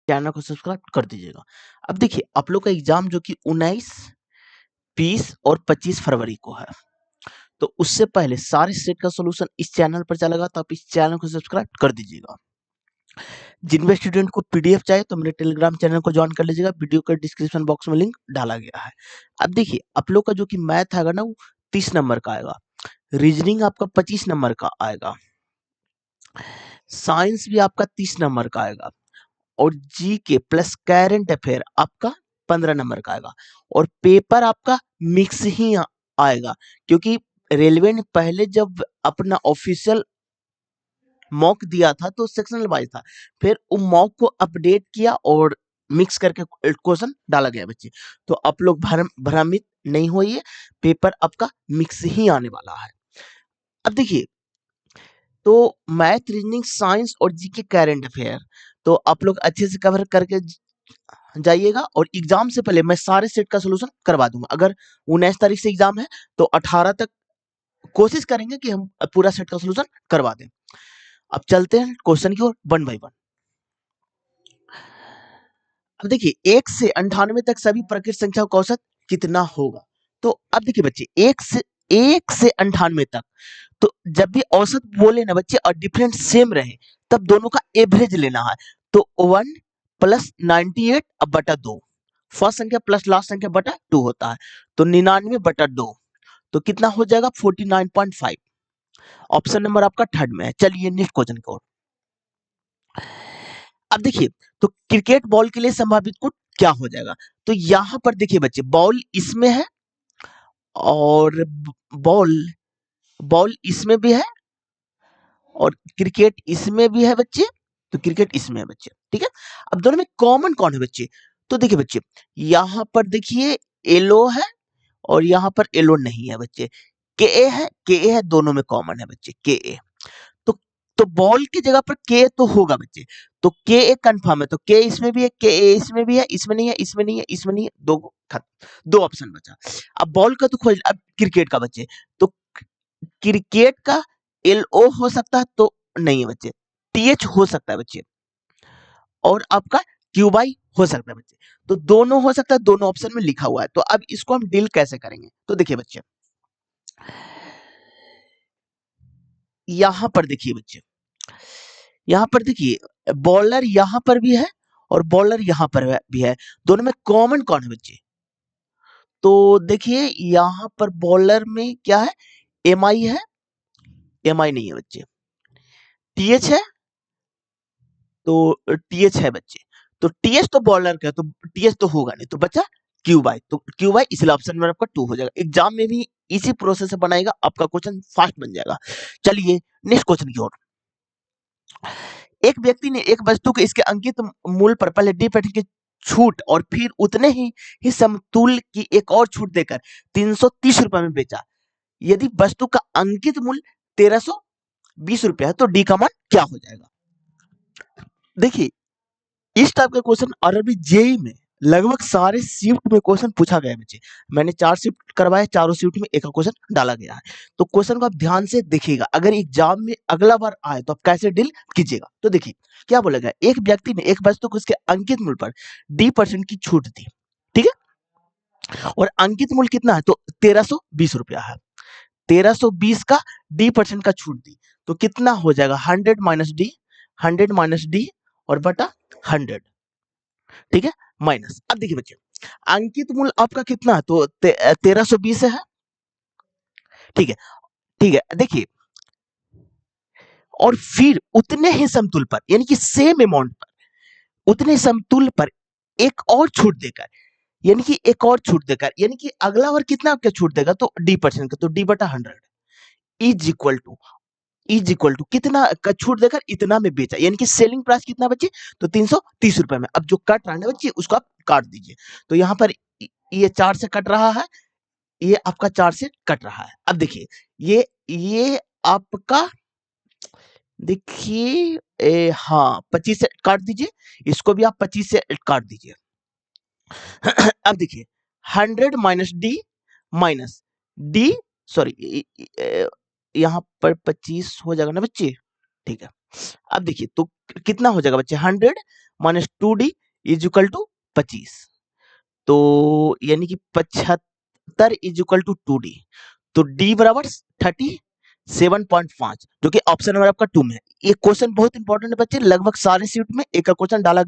Channel को subscribe कर दीजिएगा। अब देखिए आप लोग का एग्जाम जो कि 19, 20 और 25 फरवरी को है, तो उससे पहले सारे सेट का सॉल्यूशन इस चैनल पर चलेगा, तो आप इस चैनल को सब्सक्राइब कर दीजिएगा। जिन भी स्टूडेंट को पीडीएफ चाहिए तो मेरे टेलीग्राम चैनल को ज्वाइन कर लीजिएगा, वीडियो का डिस्क्रिप्शन बॉक्स में लिंक डाला गया है। अब देखिए आप लोग का जो कि मैथ आएगा ना वो 30 नंबर का आएगा, रीजनिंग आपका 25 नंबर का आएगा, साइंस भी आपका 30 नंबर का आएगा, और जीके प्लस करंट अफेयर आपका 15 नंबर का आएगा, और पेपर आपका मिक्स ही आएगा, क्योंकि रेलवे ने पहले जब अपना ऑफिशियल मॉक दिया था तो सेक्शनल वाइज था, फिर वो मॉक को अपडेट किया और मिक्स करके क्वेश्चन डाला गया बच्चे। तो आप लोग भ्रमित नहीं होइए, पेपर आपका मिक्स ही आने वाला है। अब देखिए तो मैथ, रीजनिंग, साइंस और जीके करंट अफेयर तो आप लोग अच्छे से कवर करके जाइएगा, और एग्जाम से पहले मैं सारे सेट का सोल्यूशन करवा दूंगा। अगर 19 तारीख से एग्जाम है तो 18 तक कोशिश करेंगे कि हम पूरा सेट का सोल्यूशन करवा दें। अब चलते हैं क्वेश्चन की ओर वन बाय वन। अब देखिए 1 से 98 तक सभी प्राकृत संख्याओं का औसत कितना होगा। तो अब देखिए बच्चे 1 से 98 तक, तो जब भी औसत बोले ना बच्चे और डिफरेंस सेम रहे तब दोनों का एवरेज लेना है। तो 1 प्लस 98 अब बटा 2, फर्स्ट संख्या प्लस लास्ट संख्या बटा 2 होता है, तो 99 बटा 2, तो कितना हो जाएगा 49.5। ऑप्शन नंबर आपका थर्ड में है। चलिए नेक्स्ट क्वेश्चन की ओर। अब देखिए तो क्रिकेट बॉल के लिए संभावित कोड क्या हो जाएगा। तो यहां पर देखिए बच्चे बॉल इसमें है, और बॉल बॉल इसमें भी है, और क्रिकेट इसमें भी है बच्चे, तो क्रिकेट इसमें है बच्चे, ठीक है। अब दोनों में कॉमन कौन है बच्चे। तो देखिए बच्चे यहां पर देखिए येलो है, और यहां पर येलो नहीं है बच्चे, के ए है, के ए है, दोनों में कॉमन है बच्चे के ए। तो तो बॉल की जगह पर के तो होगा बच्चे, तो के ए कंफर्म है, तो के इसमें भी है, के ए इसमें भी है, इसमें नहीं है, इसमें नहीं है, इसमें नहीं है, दो ऑप्शन बचा। अब बॉल का तो खोज, अब क्रिकेट का बच्चे, तो क्रिकेट का एल ओ हो सकता है, तो नहीं है बच्चे, टी एच हो सकता है बच्चे, और आपका क्यूबाई हो सकता है बच्चे, तो दोनों हो सकता है, दोनों ऑप्शन में लिखा हुआ है। तो अब इसको हम डील कैसे करेंगे। तो देखिए बच्चे यहां पर देखिए बच्चे, यहां पर देखिए बॉलर यहां पर भी है और बॉलर यहां पर भी है, दोनों में कॉमन कौन है बच्चे। तो देखिए यहां पर बॉलर में क्या है, एम आई है, एम आई नहीं है बच्चे, टी एच है, तो टीएच है बच्चे, तो टीएच तो बॉलर का है, तो टीएच तो होगा नहीं, तो बच्चा क्यू बाई, तो क्यू बाई इसलिए ऑप्शन में आपका 2 हो जाएगा। एग्जाम में भी इसी प्रोसेस से बनाएगा, आपका क्वेश्चन फास्ट बन जाएगा। चलिए नेक्स्ट क्वेश्चन की ओर। एक व्यक्ति ने एक वस्तु के इसके अंकित मूल्य पर पहले डी% की छूट और फिर उतने ही समतुल्य की एक और छूट देकर 330 रुपए में बेचा। यदि वस्तु का अंकित मूल्य 1320 रुपया है तो डी का मान क्या हो जाएगा। देखिए इस टाइप का क्वेश्चन अरबी जेई में लगभग सारे शिफ्ट में क्वेश्चन पूछा गया है बच्चे। मैंने 4 शिफ्ट करवाए, चारों शिफ्ट में एक क्वेश्चन डाला गया है, तो क्वेश्चन को आप ध्यान से देखिएगा, अगर एग्जाम में अगला बार आए तो आप कैसे डील कीजिएगा। तो देखिए क्या बोला गया, एक व्यक्ति ने एक वस्तु को उसके अंकित मूल्य पर डी% की छूट दी, ठीक है, और अंकित मूल्य कितना है, तो 1320 रुपया है, 1320 का डी% का छूट दी, तो कितना हो जाएगा 100 - डी और बटा 100, ठीक है, माइनस। अब देखिए बच्चे अंकित मूल्य आपका कितना है, तो 1320 है, ठीक है, ठीक है। देखिए और फिर उतने ही समतुल पर यानी कि सेम अमाउंट पर, उतने समतुल पर एक और छूट देकर, यानी कि एक और छूट देकर, यानी कि अगला बार कितना आपका छूट देगा, तो डी% का, तो डी बटा 100 इज इक्वल टू कितना का छूट देकर इतना में बेचा, यानी कि सेलिंग प्राइस कितना बच्चे, तो 330 रुपए में। अब जो कट रहा है बच्चे उसको आप काट दीजिए, तो यहाँ पर ये 4 से कट रहा है, ये आपका 4 से कट रहा है। अब देखिए ये आपका देखिए हाँ 25 से काट दीजिए, इसको भी आप 25 से काट दीजिए। अब देखिए 100 माइनस डी सॉरी, यहाँ पर 25 हो जाएगा ना बच्चे, ठीक है। अब देखिए तो कितना हो जाएगा बच्चे 100 minus 2d is equal to 25। तो यानी कि 75 इज इक्वल टू 2d। तो d बराबर 37.5, जो कि ऑप्शन नंबर आपका 2 में है। ये क्वेश्चन बहुत इंपॉर्टेंट है बच्चे, लगभग सारे सीट में एक का क्वेश्चन डाला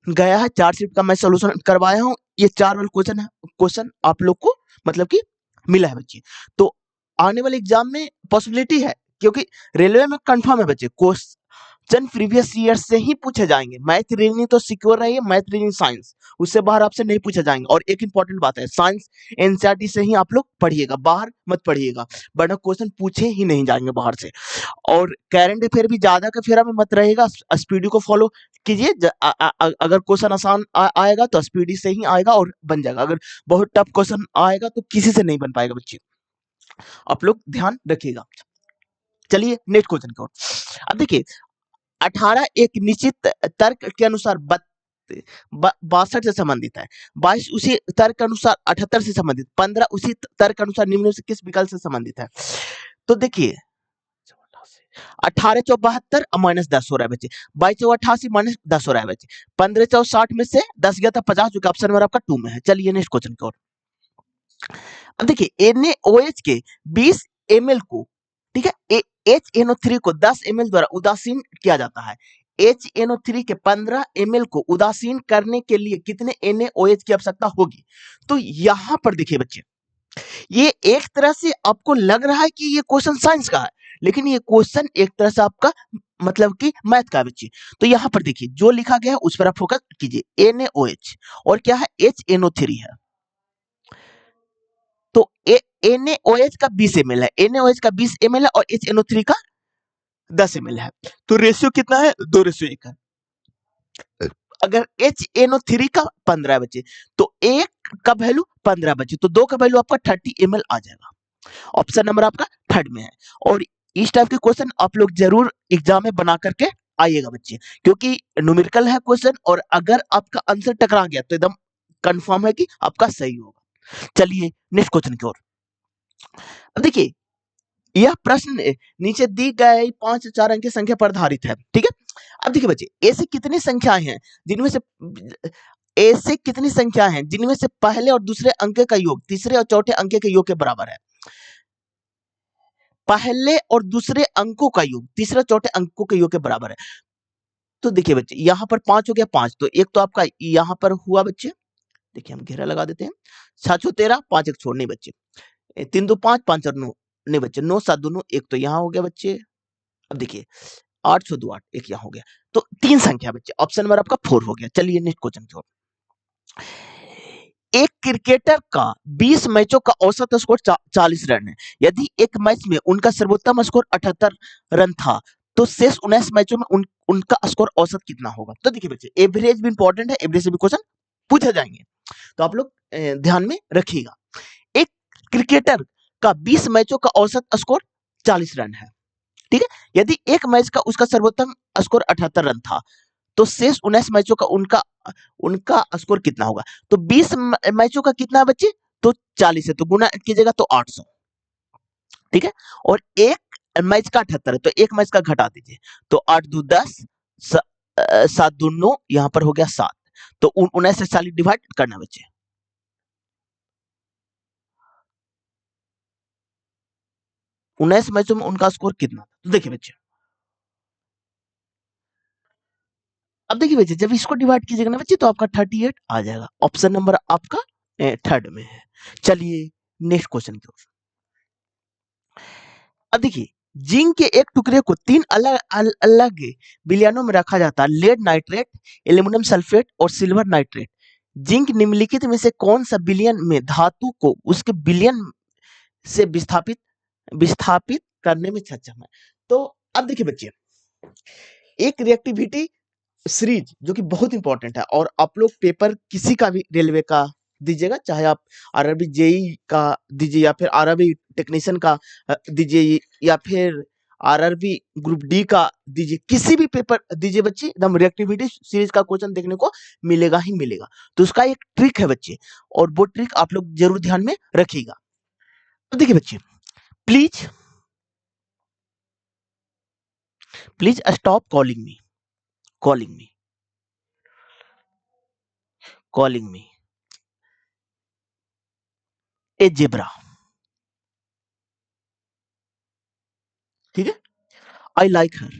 गया है। 4 सीट का मैं सोल्यूशन करवाया हूँ। ये 4 वाला क्वेश्चन है, क्वेश्चन आप लोग को मतलब कि मिला है बच्चे। तो आने वाले एग्जाम में पॉसिबिलिटी है, क्योंकि रेलवे में कंफर्म है बच्चे, क्वेश्चन प्रीवियस ईयर से ही पूछे जाएंगे। मैथ रीजनिंग तो सिक्योर रही है, मैथ रीजनिंग साइंस उससे बाहर आपसे नहीं पूछे जाएंगे। और एक इंपॉर्टेंट बात है, साइंस एनसीईआरटी से ही आप लोग पढ़िएगा, बाहर मत पढ़िएगा, वरना क्वेश्चन पूछे ही नहीं जाएंगे बाहर से। और करंट अफेयर भी ज्यादा के फेरा में मत रहेगा, स्पीडी को फॉलो कीजिए। अगर क्वेश्चन आसान आएगा तो स्पीडी से ही आएगा और बन जाएगा। अगर बहुत टफ क्वेश्चन आएगा तो किसी से नहीं बन पाएगा बच्चे, आप लोग ध्यान रखिएगा। चलिए नेक्स्ट क्वेश्चन की ओर। अब देखिए 18 एक निश्चित तर्क के अनुसार 62 से संबंधित है, 22 उसी तर्क के अनुसार 78 से संबंधित, 15 उसी तर्क के अनुसार निम्न में से किस विकल्प से संबंधित है। तो देखिए 18 चौ 72 माइनस 10 हो रहा है बच्चे, 22 चौ 88 माइनस 10 हो रहा है बच्चे, 15 चौ 60 में से 10 गया था 50, जो कि ऑप्शन नंबर आपका 2 में है। चलिए नेक्स्ट क्वेश्चन की ओर। अब देखिए NaOH के 20 ml को, ठीक है, HNO3 को 10 ml द्वारा उदासीन किया जाता है। HNO3 के 15 ml को उदासीन करने के लिए कितने NaOH की आवश्यकता होगी। तो यहां पर देखिए बच्चे, ये एक तरह से आपको लग रहा है कि ये क्वेश्चन साइंस का है, लेकिन ये क्वेश्चन एक तरह से आपका मतलब कि मैथ का है बच्चे। तो यहाँ पर देखिए जो लिखा गया है उस पर आप फोकस कीजिए। NaOH और क्या है, HNO3 है। तो NaOH का 20 ml है, NaOH का 20 ml है और HNO3 का 10 ml है। तो रेशियो कितना है, 2:1 है। अगर HNO3 का 15 है बच्चे, तो एक का वैल्यू 15 बच्चे, तो 2 का वैल्यू आपका 30 ml आ जाएगा। ऑप्शन नंबर आपका थर्ड में है। और इस टाइप के क्वेश्चन आप लोग जरूर एग्जाम में बना करके आइएगा बच्चे, क्योंकि न्यूमेरिकल है क्वेश्चन, और अगर आपका आंसर टकरा गया तो एकदम कंफर्म है कि आपका सही होगा। चलिए नेक्स्ट क्वेश्चन की ओर। अब देखिए यह प्रश्न नीचे दी गई 5 4 अंक की संख्या पर आधारित है, ठीक है। अब देखिए बच्चे, ऐसे कितनी संख्याएं हैं जिनमें से पहले और दूसरे अंक का योग तीसरे और चौथे अंक के योग के बराबर है। पहले और दूसरे अंकों का योग तीसरे चौथे अंकों के योग के बराबर है। तो देखिए बच्चे, यहाँ पर 5 हो गया, 5 तो एक तो आपका यहाँ पर हुआ बच्चे, देखिए हम घेरा लगा देते हैं, 7 13, 5 एक छोड़ नहीं बच्चे, 3 2 5, 5 और 9 नहीं बच्चे, 9 7 2 9, एक तो यहाँ हो गया बच्चे। अब देखिए 8 6 2 8, एक यहाँ हो गया, तो 3 संख्या बच्चे, ऑप्शन नंबर आपका 4 हो गया। चलिए नेक्स्ट क्वेश्चन की ओर। एक क्रिकेटर का 20 मैचों का औसत स्कोर 40 रन है। यदि एक मैच में उनका सर्वोत्तम स्कोर 78 रन था, तो शेष 19 मैचों में उनका स्कोर औसत कितना होगा। तो देखिए बच्चे, एवरेज भी इंपॉर्टेंट है, एवरेज से भी क्वेश्चन पूछे जाएंगे, तो आप लोग ध्यान में रखिएगा। एक क्रिकेटर का 20 मैचों का औसत स्कोर 40 रन है, ठीक है। यदि एक मैच का उसका सर्वोत्तम स्कोर 78 रन था, तो शेष 19 मैचों का उनका उनका स्कोर कितना होगा। तो 20 मैचों का कितना है बच्चे, तो 40 है, तो गुना कीजिएगा तो 800, ठीक है। और एक मैच का 78 है, तो एक मैच का घटा दीजिए, तो 8 2 10, 7 2 9, यहां पर हो गया 7, तो 19 से 40 डिवाइड करना बच्चे। 19 मैचों में उनका स्कोर कितना था, तो देखिए बच्चे, अब देखिए बच्चे, जब इसको डिवाइड कीजिएगा ना बच्चे, तो आपका 38 आ जाएगा। ऑप्शन नंबर आपका थर्ड में है। चलिए नेक्स्ट क्वेश्चन की ओर। अब देखिए, जिंक के एक टुकड़े को 3 अलग विलयनों में रखा जाता है, लेड नाइट्रेट, एल्यूमिनियम सल्फेट और सिल्वर नाइट्रेट। जिंक निम्नलिखित में से कौन सा विलयन में धातु को उसके विलयन से विस्थापित करने में सक्षम है। तो अब देखिए बच्चे, एक रिएक्टिविटी सीरीज जो कि बहुत इंपॉर्टेंट है, और आप लोग पेपर किसी का भी रेलवे का दीजिएगा, चाहे आप आरआरबी जेई का दीजिए या फिर आरआरबी टेक्नीशियन का दीजिए या फिर आरआरबी ग्रुप डी का दीजिए, किसी भी पेपर दीजिए बच्चे, एकदम रिएक्टिविटी सीरीज का क्वेश्चन देखने को मिलेगा ही मिलेगा। तो उसका एक ट्रिक है बच्चे, और वो ट्रिक आप लोग जरूर ध्यान में रखिएगा। तो देखिए बच्चे, please please stop calling me, calling me A zebra. ठीक है, I like her,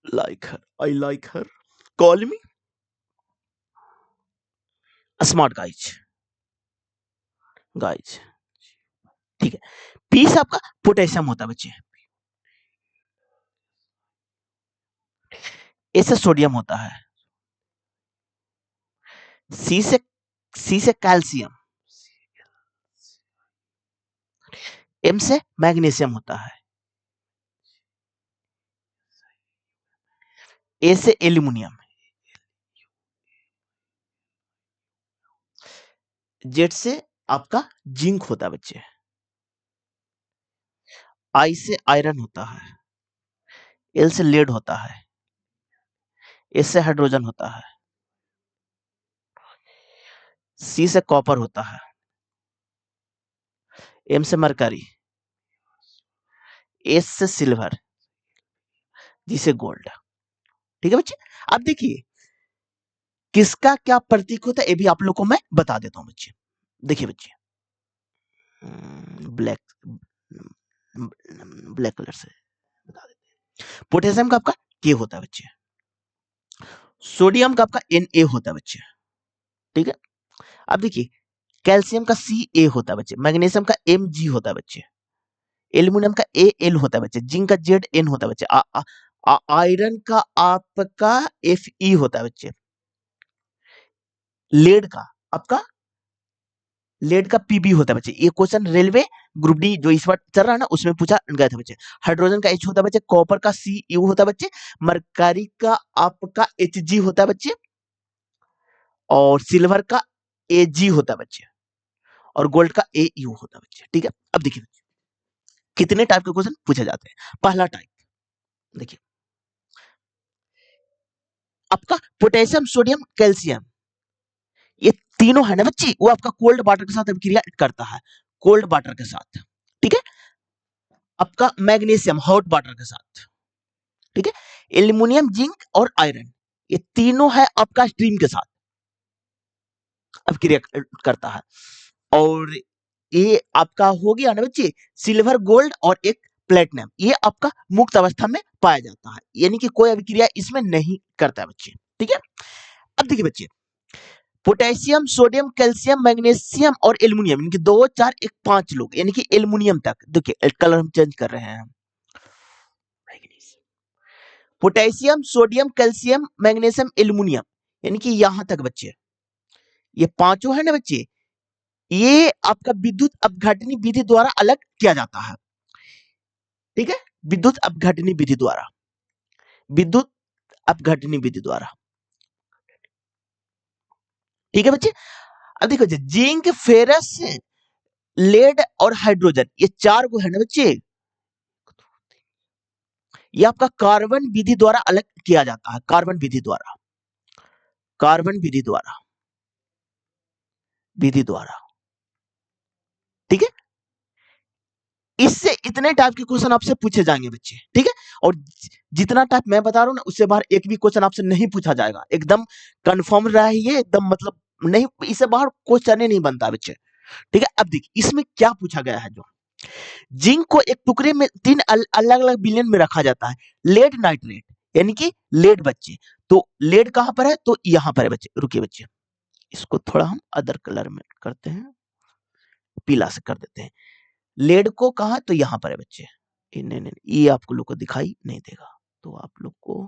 like her, I like her, call me smart guys, guys. ठीक है, पी से आपका पोटेशियम होता है बच्चे, ए से सोडियम होता है, सी से कैल्शियम, एम से मैग्नीशियम होता है, ए से एल्यूमिनियम, जेड से आपका जिंक होता है बच्चे, आई से आयरन होता है, एल से लेड होता है, एस से हाइड्रोजन होता है, सी से कॉपर होता है, एम से मरकरी, एस से सिल्वर, जी से गोल्ड। ठीक है बच्चे, अब देखिए किसका क्या प्रतीक होता है ये भी आप लोग को मैं बता देता हूं बच्चे। देखिए बच्चे, ब्लैक ब्लैक कलर से बता देते हैं। पोटेशियम का आपका के होता है बच्चे, सोडियम का आपका Na होता है बच्चे। ठीक है, अब देखिए कैल्शियम का Ca होता है बच्चे, मैग्नीशियम का Mg होता है बच्चे, एल्यूमिनियम का Al होता है बच्चे, जिंक का Zn होता है बच्चे, आयरन का आपका Fe होता है बच्चे, लेड का आपका लेड का पीबी होता है बच्चे। ये क्वेश्चन रेलवे ग्रुप डी जो इस बार चल रहा है ना उसमें पूछा गया था बच्चे। हाइड्रोजन का H होता है बच्चे, कॉपर का Cu होता है बच्चे, मरकरी का आपका Hg होता है बच्चे, और सिल्वर का Ag होता है बच्चे, और गोल्ड का Au होता है बच्चे। ठीक है, अब देखिए बच्चे कितने टाइप के क्वेश्चन पूछे जाते हैं। पहला टाइप देखिए आपका पोटेशियम सोडियम कैल्शियम, ये तीनों है ना बच्ची, वो आपका कोल्ड वाटर के साथ अभिक्रिया करता है, कोल्ड वाटर के साथ। ठीक है, आपका मैग्नीशियम हॉट वाटर के साथ। ठीक है, एल्यूमिनियम जिंक और आयरन ये तीनों है आपका स्ट्रीम के साथ अभिक्रिया करता है, और ये आपका हो गया ना बच्चे सिल्वर गोल्ड और एक प्लेटिनम, ये आपका मुक्त अवस्था में पाया जाता है, यानी कि कोई अभिक्रिया इसमें नहीं करता है बच्चे। ठीक है, अब देखिए बच्चे पोटेशियम सोडियम कैल्शियम मैग्नीशियम और एल्यूमिनियम, इनके 2 4 1 5 लोग, यानी कि एल्यूमिनियम तक। देखिए कलर हम चेंज कर रहे हैं, potassium sodium calcium magnesium aluminium, यानी कि यहां तक बच्चे ये पांचों है ना बच्चे, ये आपका विद्युत अपघटनी विधि द्वारा अलग किया जाता है। ठीक है, विद्युत अपघटनी विधि द्वारा, विद्युत अपघटनी विधि द्वारा। ठीक है बच्चे, अब देखो बच्चे जिंक फेरस लेड और हाइड्रोजन ये चार को है ना बच्चे, ये आपका कार्बन विधि द्वारा अलग किया जाता है, कार्बन विधि द्वारा, कार्बन विधि द्वारा, विधि द्वारा। ठीक है, इससे इतने टाइप के क्वेश्चन आपसे पूछे जाएंगे बच्चे। ठीक है, और जितना टाइप मैं बता रहा हूं ना उससे बाहर एक भी क्वेश्चन आपसे नहीं पूछा जाएगा, एकदम कंफर्म रहिए, एकदम मतलब नहीं, इससे बाहर क्वेश्चन ही नहीं बनता बच्चे। ठीक है, अब देखिए इसमें क्या पूछा गया है, जो जिंक को एक टुकड़े में 3 अलग अलग बिलियन में रखा जाता है, लेड नाइट्रेट यानी कि लेड बच्चे, तो लेड कहां पर है, तो यहां पर है बच्चे। रुकिए बच्चे, इसको थोड़ा हम अदर कलर में करते हैं, पीला से कर देते हैं। लेड को कहा, तो यहां पर है बच्चे, नहीं नहीं ये आपको लोग को दिखाई नहीं देगा, तो आप लोग को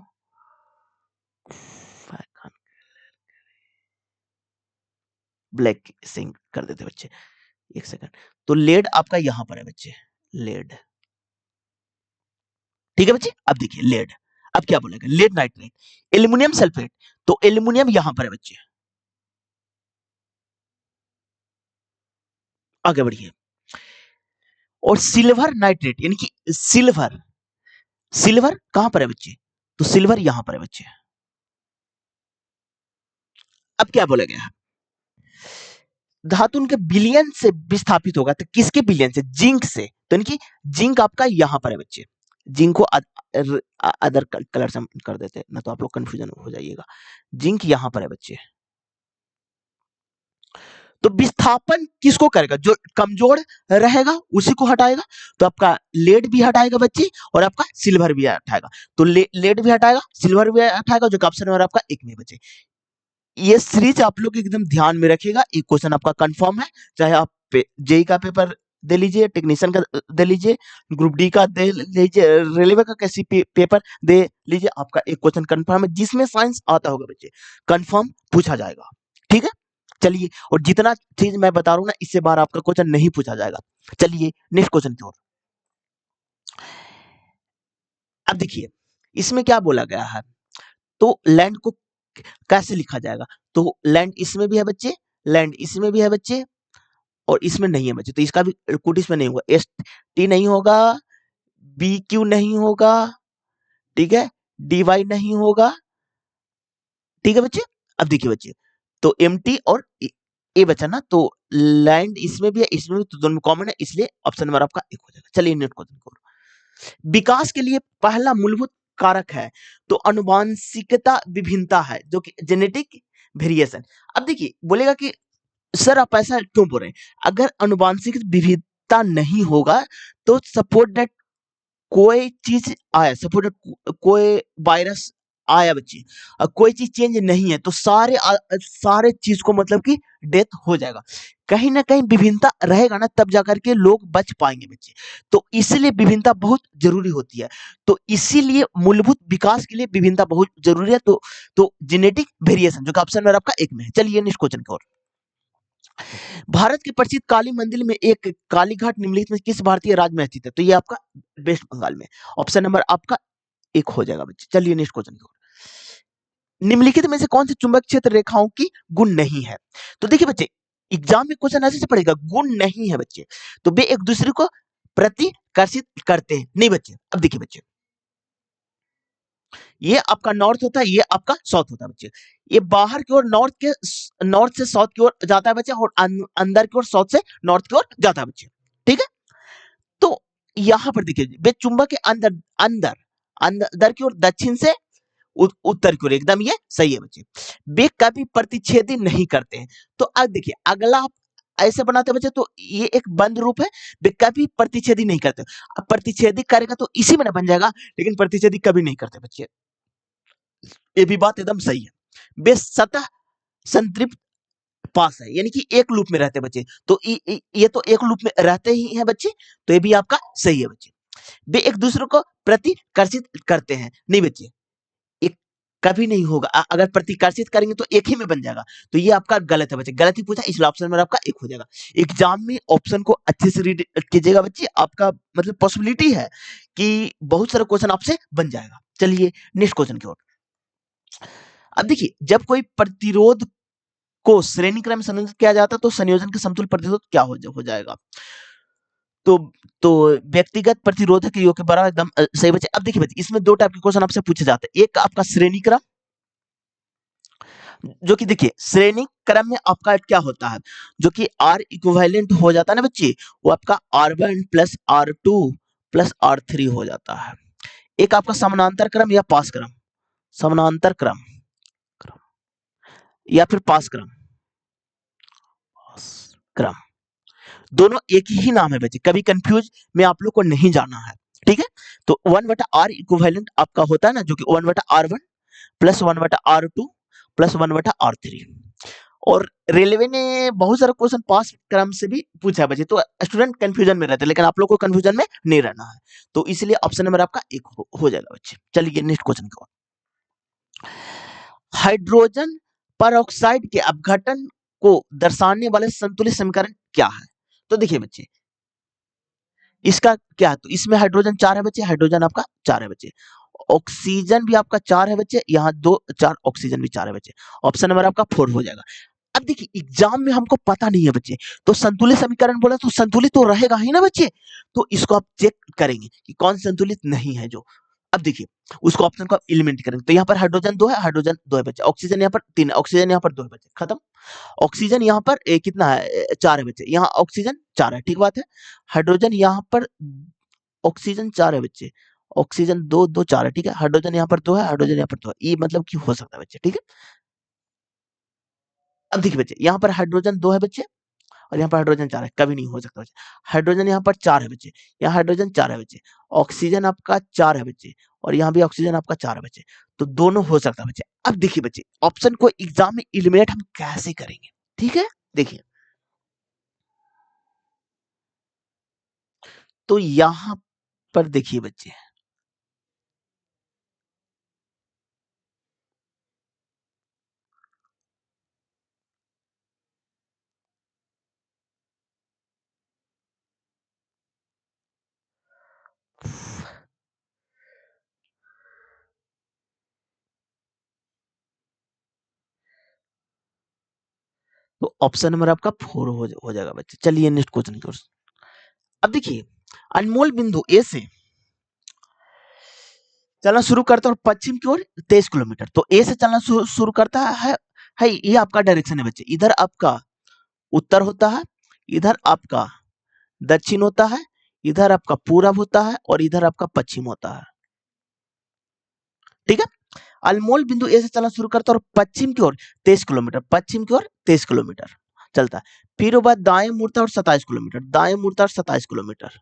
ब्लैक सिंक कर देते बच्चे। एक सेकंड, तो लेड आपका यहां पर है बच्चे, लेड। ठीक है बच्चे, अब देखिए लेड, अब क्या बोलेगा, लेड नाइट्रेट, एल्यूमिनियम सल्फेट, तो एल्यूमिनियम यहां पर है बच्चे। आगे बढ़िए, और सिल्वर नाइट्रेट यानी कि सिल्वर, सिल्वर कहां पर है बच्चे, तो सिल्वर यहां पर है बच्चे। अब क्या बोला गया, धातु उनके बिलियन से विस्थापित होगा, तो किसके बिलियन से, जिंक से, तो यानी कि जिंक आपका यहां पर है बच्चे, जिंक को अदर कलर से हम कर देते हैं ना, तो आप लोग कंफ्यूजन हो जाइएगा। जिंक यहाँ पर है बच्चे। तो विस्थापन किसको करेगा? जो कमजोर रहेगा उसी को हटाएगा। तो आपका लेड भी हटाएगा बच्चे, और आपका सिल्वर भी हटाएगा। तो लेड भी हटाएगा, सिल्वर भी हटाएगा, जो ऑप्शन नंबर आपका एक में बचे। ये सीरीज आप लोग एकदम ध्यान में रखिएगा। एक क्वेश्चन आपका कंफर्म है, चाहे आप जेई का पेपर दे लीजिए, टेक्नीशियन का दे लीजिए, ग्रुप डी का दे लीजिए, रेलवे का कैसी पेपर दे लीजिए, आपका एक क्वेश्चन कंफर्म है जिसमें साइंस आता होगा बच्चे, कंफर्म पूछा जाएगा। ठीक है, चलिए। और जितना चीज मैं बता रहा हूँ ना, इससे बाहर आपका क्वेश्चन नहीं पूछा जाएगा। चलिए नेक्स्ट क्वेश्चन की ओर। अब देखिए इसमें क्या बोला गया है, तो लैंड को कैसे लिखा जाएगा? तो लैंड इसमें भी है बच्चे, लैंड इसमें भी है बच्चे, और इसमें नहीं है बच्चे। तो इसका भी कुट इसमें नहीं होगा, एस टी नहीं होगा, बी क्यू नहीं होगा, ठीक है, डी वाई नहीं होगा। ठीक है बच्चे। अब देखिए बच्चे, तो एम टी और ए बचा ना, तो लैंड इसमें भी है, इसमें भी, तो दोनों कॉमन है, इसलिए ऑप्शन नंबर आपका एक हो जाएगा। चलिए नेक्स्ट क्वेश्चन को। विकास के लिए पहला मूलभूत कारक है, तो अनुवांशिकता विभिन्नता है, जो कि जेनेटिक वेरिएशन। अब देखिए बोलेगा कि सर आप ऐसा क्यों बोल रहे हैं? अगर अनुवांशिक विविधता नहीं होगा, तो सपोर्ट दैट कोई चीज आया, सपोर्ट कोई वायरस आया बच्चे, कोई चीज चेंज नहीं है, तो सारे चीज को मतलब कि डेथ हो जाएगा। कहीं ना कहीं विभिन्नता रहेगा ना, तब जाकर के लोग बच पाएंगे बच्चे। तो इसलिए विभिन्नता बहुत जरूरी होती है। तो इसीलिए मूलभूत विकास के लिए विभिन्नता बहुत जरूरी है। तो जेनेटिक वेरिएशन, जो कि ऑप्शन नंबर आपका एक में है। चलिए नेक्स्ट क्वेश्चन की ओर। भारत के प्रसिद्ध काली मंदिर में एक कालीघाट निम्नलिखित में किस भारतीय राज्य में स्थित है? तो ये आपका वेस्ट बंगाल में। ऑप्शन नंबर आपका एक हो जाएगा बच्चे। चलिए नेक्स्ट क्वेश्चन की ओर। निम्नलिखित में से कौन से चुंबक क्षेत्र रेखाओं की गुण नहीं है? तो देखिए बच्चे, एग्जाम में क्वेश्चन ऐसे से पड़ेगा, गुण नहीं है बच्चे, तो वे एक दूसरे को प्रतिकर्षित करते हैं नहीं बच्चे। अब देखिए बच्चे, ये आपका नॉर्थ होता है, ये आपका साउथ होता है बच्चे। ये बाहर की ओर नॉर्थ से साउथ की ओर जाता है बच्चे, और अंदर की ओर साउथ से नॉर्थ की ओर जाता है बच्चे। ठीक है, तो यहां पर देखिए वे चुंबक के अंदर अंदर अंदर की ओर दक्षिण से उत्तर की ओर, एकदम ये सही है बच्चे। वे कभी प्रतिच्छेदी नहीं करते हैं। तो अब देखिए अगला आप ऐसे बनाते हैं बच्चे, तो ये एक बंद रूप है, वे कभी प्रतिच्छेदी नहीं करते। अब प्रतिच्छेदी करेगा तो इसी में ना बन जाएगा, लेकिन प्रतिच्छेदी कभी नहीं करते बच्चे, ये भी बात एकदम सही है। वे सतह संतृप्त पास है, यानी कि एक लूप में रहते हैं बच्चे। तो ये तो एक लूप में रहते ही हैं बच्चे, तो ये भी आपका सही है बच्चे। वे एक दूसरे को प्रतिकर्षित करते हैं नहीं बच्चे, एक कभी नहीं होगा। अगर प्रतिकर्षित करेंगे तो एक ही में बन जाएगा, तो ये आपका गलत है बच्चे, गलत ही पूछा, इसलिए ऑप्शन में आपका एक हो जाएगा। एग्जाम में ऑप्शन को अच्छे से रीड कीजिएगा बच्चे, आपका मतलब पॉसिबिलिटी है कि बहुत सारे क्वेश्चन आपसे बन जाएगा। चलिए नेक्स्ट क्वेश्चन की ओर। अब देखिए जब कोई प्रतिरोध को श्रेणी क्रम में संयोजित किया जाता है, तो संयोजन के समतुल्य प्रतिरोध क्या हो जाएगा? तो तो व्यक्तिगत प्रतिरोधक योग के बराबर, एकदम सही बच्चे। अब देखिए बच्चे, इसमें दो टाइप के क्वेश्चन आपसे पूछे जाते हैं। एक आपका श्रेणी क्रम, जो कि देखिए श्रेणी क्रम में आपका क्या होता है, जो कि आर इक्विवेलेंट हो जाता है ना बच्चे, वो आपका R1 plus R2 plus R3 हो जाता है। एक आपका समानांतर क्रम या पास क्रम, समानांतर क्रम या फिर पास क्रम, क्रम, दोनों एक ही नाम है बच्चे, कभी कंफ्यूज में आप लोग को नहीं जाना है। ठीक है, तो 1/R इक्विवेलेंट आपका होता है ना, जो कि 1/R1 plus 1/R2 plus 1/R3। और रेलवे ने बहुत सारा क्वेश्चन पास क्रम से भी पूछा है बच्चे, तो स्टूडेंट कंफ्यूजन में रहते हैं, लेकिन आप लोग को कंफ्यूजन में नहीं रहना है। तो इसलिए ऑप्शन नंबर आपका एक हो जाएगा बच्चे। चलिए नेक्स्ट क्वेश्चन को। हाइड्रोजन परऑक्साइड के अपघटन को दर्शाने वाले संतुलित समीकरण क्या है? तो देखिए बच्चे, इसका क्या है, तो इसमें हाइड्रोजन 4 है बच्चे, हाइड्रोजन आपका 4 है बच्चे, ऑक्सीजन भी आपका 4 है बच्चे, यहाँ 2 4 ऑक्सीजन भी 4 है बच्चे। ऑप्शन नंबर आपका 4 हो जाएगा। अब देखिए एग्जाम में हमको पता नहीं है बच्चे, तो संतुलित समीकरण बोला तो संतुलित तो रहेगा ही ना बच्चे, तो इसको आप चेक करेंगे कि कौन संतुलित नहीं है जो। अब देखिए उसको ऑप्शन को आप एलिमेंट करेंगे, तो यहाँ पर हाइड्रोजन 2 है, हाइड्रोजन 2 है बच्चे, ऑक्सीजन यहाँ पर 3 है, ऑक्सीजन यहाँ पर 2 है बच्चे, खत्म। ऑक्सीजन यहाँ पर कितना है, 4 है बच्चे, यहाँ ऑक्सीजन 4 है, ठीक बात है। हाइड्रोजन यहाँ पर ऑक्सीजन 4 है बच्चे, ऑक्सीजन 2 2 4 है, ठीक है। हाइड्रोजन यहाँ पर 2 है, हाइड्रोजन यहाँ पर 2 है, ये मतलब कि हो सकता है बच्चे, ठीक है। अब देखिए बच्चे, यहाँ पर हाइड्रोजन 2 है बच्चे, और यहाँ पर हाइड्रोजन 4 है, कभी नहीं हो सकता बच्चे। हाइड्रोजन यहाँ पर 4 है बच्चे, यहाँ हाइड्रोजन 4 है बच्चे, ऑक्सीजन आपका 4 है बच्चे, और यहाँ भी ऑक्सीजन आपका 4 है बच्चे, तो दोनों हो सकता है बच्चे। अब देखिए बच्चे, ऑप्शन को एग्जाम में एलिमिनेट हम कैसे करेंगे, ठीक है। देखिए, तो यहाँ पर देखिए बच्चे, तो ऑप्शन नंबर आपका 4 हो जाएगा बच्चे। चलिए नेक्स्ट क्वेश्चन की ओर। अब देखिए, अनमोल बिंदु ए से चलना शुरू करता है और पश्चिम की ओर 23 किलोमीटर, तो ए से चलना शुरू करता है, ये आपका डायरेक्शन है बच्चे। इधर आपका उत्तर होता है, इधर आपका दक्षिण होता है, इधर आपका पूरब होता है, और इधर आपका पश्चिम होता है, ठीक है। अनमोल बिंदु ए से चलना शुरू करता है और पश्चिम की ओर 23 किलोमीटर, पश्चिम की ओर 23 किलोमीटर चलता है। फिर वो बाद दाएं मुड़ता है और 27 किलोमीटर, दाएं मुड़ता है और 27 किलोमीटर।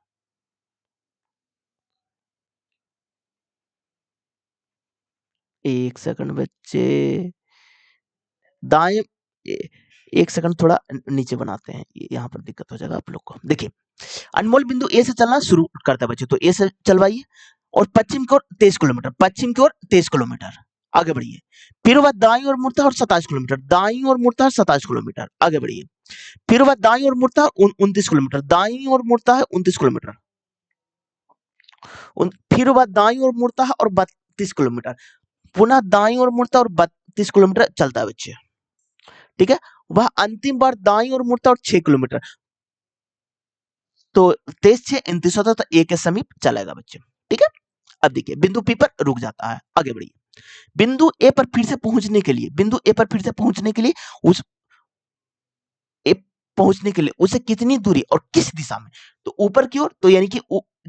एक सेकंड बच्चे, दाएं ए- एक सेकंड थोड़ा नीचे बनाते हैं, यहाँ पर दिक्कत हो जाएगा आप लोग को। देखिए, अनमोल बिंदु ए से चलना शुरू करता है बच्चे, तो ए से चलवाइए, और पश्चिम की ओर 23 किलोमीटर, पश्चिम की ओर 23 किलोमीटर आगे बढ़िए। फिर वह दाईं ओर मुड़ता है और 27 किलोमीटर, दाईं ओर मुड़ता है 27 किलोमीटर आगे बढ़िए। फिर वह दाईं ओर मुड़ता है 29 किलोमीटर, दाईं ओर मुड़ता है 29 किलोमीटर। फिर वह दाईं ओर मुड़ता है और 32 किलोमीटर, पुनः दाईं ओर मुड़ता है और 32 किलोमीटर चलता है बच्चे, ठीक है। वह अंतिम बार दाईं ओर मुड़ता है और 6 किलोमीटर, तो 23 6 29 होता है, तो ए के समीप चलेगा बच्चे, ठीक है। अब देखिए, बिंदु पी पर रुक जाता है, आगे बढ़िए। बिंदु ए पर फिर से पहुंचने के लिए, बिंदु ए पर फिर से पहुंचने के लिए उस ए पहुंचने के लिए उसे कितनी दूरी और किस दिशा में, तो ऊपर की ओर, तो यानी कि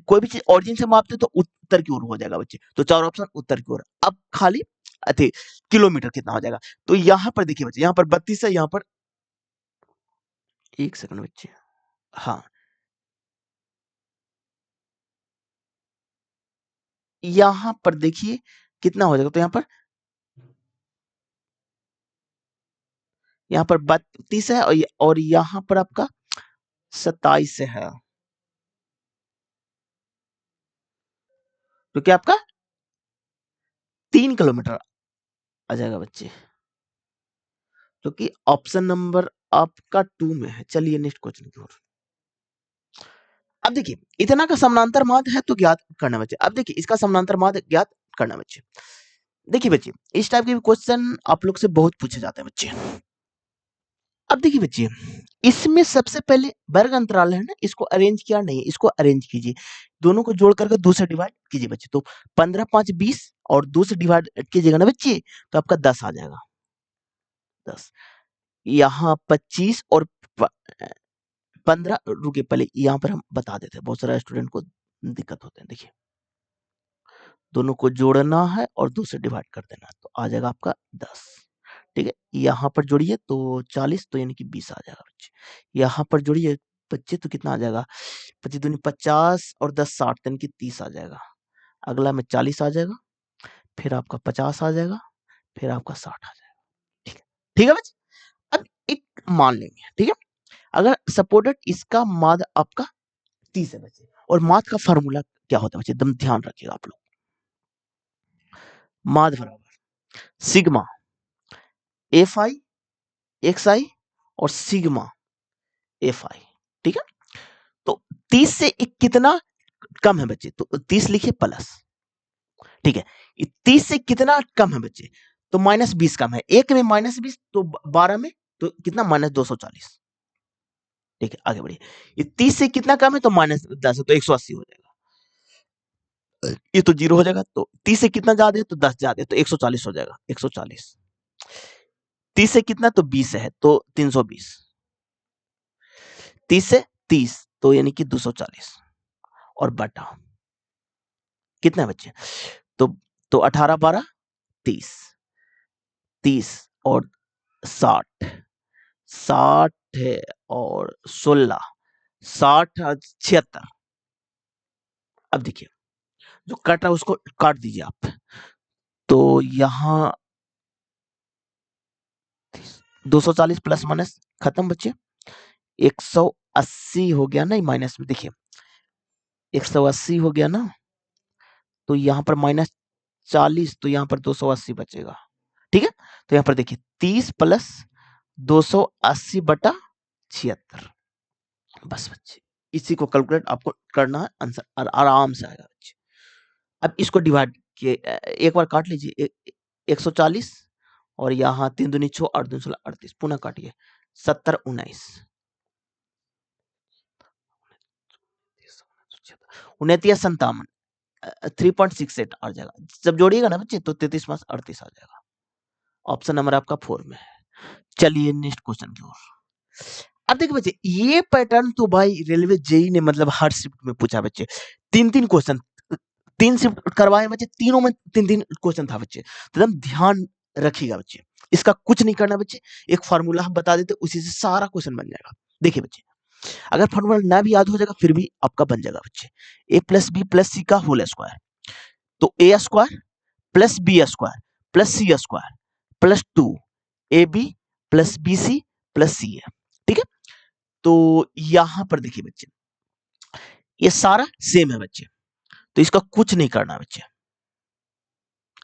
कोई भी चीज ऑरिजिन से मापते तो उत्तर की ओर हो जाएगा बच्चे, तो चार ऑप्शन उत्तर की ओर। अब खाली अथे किलोमीटर कितना हो जाएगा, तो यहां पर देखिए बच्चे, यहां पर 32 है, यहां पर एक सेकंड बच्चे, हाँ, यहां पर देखिए कितना हो जाएगा, तो यहाँ पर 32 है, और यहाँ पर आपका 27 है, तो क्या आपका 3 किलोमीटर आ जाएगा बच्चे, जो कि ऑप्शन नंबर आपका 2 में है। चलिए नेक्स्ट क्वेश्चन की ओर। अब देखिए, इतना का समानांतर माध्य है तो ज्ञात करना बच्चे। अब देखिए, इसका समानांतर माध्य ज्ञात करना बच्चे। देखिए बच्चे, इस टाइप के क्वेश्चन आप लोग से बहुत पूछे जाते हैं बच्चे। अब देखिए बच्चे, इसमें सबसे पहले वर्ग अंतराल है ना, इसको अरेंज किया नहीं, इसको अरेंज कीजिए, दोनों को जोड़ करके 2 से डिवाइड कीजिए बच्चे, तो 15 5 20, और 2 से डिवाइड कीजिएगा ना बच्चे, तो आपका 10 आ जाएगा, 10। यहाँ 25 और 15, रुकिए पहले यहाँ पर हम बता देते हैं, बहुत सारे स्टूडेंट को दिक्कत होते हैं। देखिए, दोनों को जोड़ना है और 2 से डिवाइड कर देना है, तो आ जाएगा आपका 10, ठीक है। यहाँ पर जोड़िए तो 40, तो यानी कि 20 आ जाएगा बच्चे। यहाँ पर जोड़िए बच्चे, तो कितना आ जाएगा, 25 दूनी 50 और 10 60, यानी कि 30 आ जाएगा। अगला में 40 आ जाएगा, फिर आपका 50 आ जाएगा, फिर आपका 60 आ जाएगा, ठीक है, ठीक है बच्चे। अब एक मान लेंगे, ठीक है, अगर सपोर्टेड इसका माध्य आपका 30 है बच्चे, और माध्य का फार्मूला क्या होता है बच्चे, एकदम ध्यान रखिएगा आप लोग। माध्य बराबर सिग्मा एफ आई एक्स आई और सिग्मा एफ आई, ठीक है। तो 30 से एक कितना कम है बच्चे, तो 30 लिखिए प्लस, ठीक है। 30 से कितना कम है बच्चे, तो -20 कम है, एक में -20, तो 12 में, तो कितना -240, ठीक है। आगे बढ़िए, ये 30 से कितना कम है, तो -10 है, तो 180 हो जाएगा, ये तो 0 हो जाएगा, तो 30 से कितना ज्यादा है, तो 10 ज्यादा है, तो 140 हो जाएगा, 140। 30 से कितना, तो 20 है, तो 320। 30 से 30, तो यानी कि 240, और बटा कितना है बच्चे? तो 18 12 30, 30 और 60, 60 है और 16, 60 और 76। अब देखिए जो कट रहा है उसको काट दीजिए आप। तो यहाँ 240 प्लस माइनस खत्म बच्चे। 180 हो गया ना, माइनस में देखिए 180 हो गया ना, तो यहाँ पर -40, तो यहाँ पर 280 बचेगा। ठीक है, तो यहाँ पर देखिए 30 प्लस 280/76। बस बच्चे इसी को कैलकुलेट आपको करना है, आंसर आराम से आएगा बच्चे। अब इसको डिवाइड किए, एक बार काट लीजिए 140 और यहाँ 3 दूनी 6 8 दूनी 16 38, पुनः काटिए 70 19 29 57 3.68 आ जाएगा। जब जोड़िएगा ना बच्चे तो 33 मास 38 आ जाएगा। ऑप्शन नंबर आपका 4 में है। चलिए नेक्स्ट क्वेश्चन की ओर। अब देखिए बच्चे ये पैटर्न तो भाई रेलवे जेई ने मतलब हर शिफ्ट में पूछा बच्चे। 3 क्वेश्चन, 3 शिफ्ट करवाए बच्चे, तीनों में 3 क्वेश्चन था बच्चे। तो एकदम ध्यान रखिएगा बच्चे, इसका कुछ नहीं करना बच्चे, एक फार्मूला हम बता देते उसी से सारा क्वेश्चन बन जाएगा। देखिए बच्चे अगर फार्मूला ना भी याद हो जाएगा फिर भी आपका बन जाएगा बच्चे। a plus B plus C का होल स्क्वायर, तो A square plus B square plus C square plus 2 A B plus B C plus C है। ठीक है, तो यहां पर देखिए बच्चे ये सारा सेम है बच्चे, तो इसका कुछ नहीं करना बच्चे।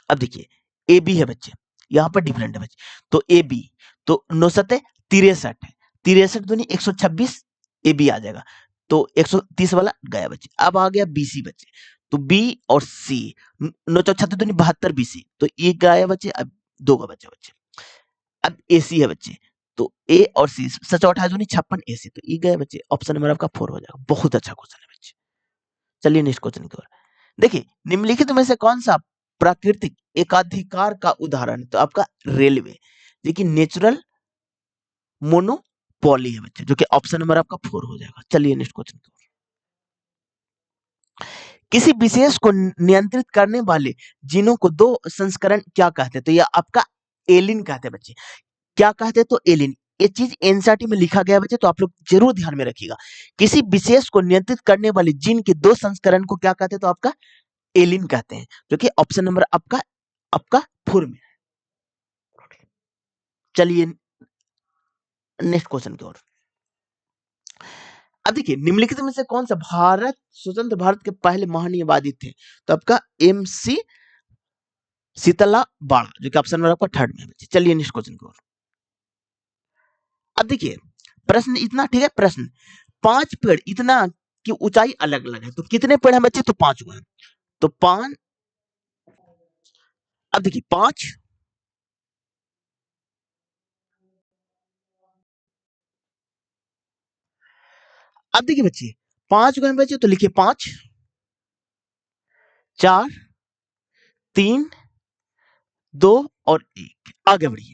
अब देखिए ए बी है बच्चे, यहाँ पर डिफरेंट है बच्चे, तो ए बी तो 9 7 63 है, 63 दूनी 126 ए बी आ जाएगा, तो 130 वाला गया बच्चे। अब आ गया बी सी बच्चे, तो बी और सी 9 6 दूनी 72 बी सी, तो ये गया बच्चे, अब 2 का बच्चा बच्चे। अब ए सी है बच्चे, तो ए और सी 7 दूनी 56 ए सी, तो ये गया बच्चे, ऑप्शन नंबर आपका 4 हो जाएगा। बहुत अच्छा क्वेश्चन है बच्चे। चलिए नेक्स्ट क्वेश्चन की ओर। देखिए निम्नलिखित में से कौन सा प्राकृतिक एकाधिकार का उदाहरण है? तो आपका रेलवे, देखिए नेचुरल मोनोपोली है बच्चे, जो कि ऑप्शन नंबर आपका 4 हो जाएगा। चलिए नेक्स्ट क्वेश्चन की ओर। किसी विशेष को नियंत्रित करने वाले जीनों को 2 संस्करण क्या कहते हैं? तो यह आपका एलिन कहते हैं बच्चे। क्या कहते हैं? तो एलिन। ये चीज एनसीईआरटी में लिखा गया बच्चे, तो आप लोग जरूर ध्यान में रखिएगा। किसी विशेष को नियंत्रित करने वाले जीन के 2 संस्करण को क्या कहते हैं? तो आपका एलिन कहते हैं, जो कि ऑप्शन नंबर आपका आपका 4 में है। चलिए नेक्स्ट क्वेश्चन की ओर। अब देखिए निम्नलिखित में से कौन सा भारत स्वतंत्र भारत के पहले महान्यायवादी थे? तो आपका एम सी शीतला बाड़ा, जो कि ऑप्शन नंबर आपका 3rd में है। चलिए नेक्स्ट क्वेश्चन की ओर। अब देखिए प्रश्न इतना, ठीक है, प्रश्न 5 पेड़ इतना की ऊंचाई अलग अलग है, तो कितने पेड़ हैं बच्चे? तो 5 हुए हैं, तो 5। अब देखिए 5, अब देखिए बच्चे 5 गए बच्चे, तो लिखिए 5 4 3 2 और 1। आगे बढ़िए,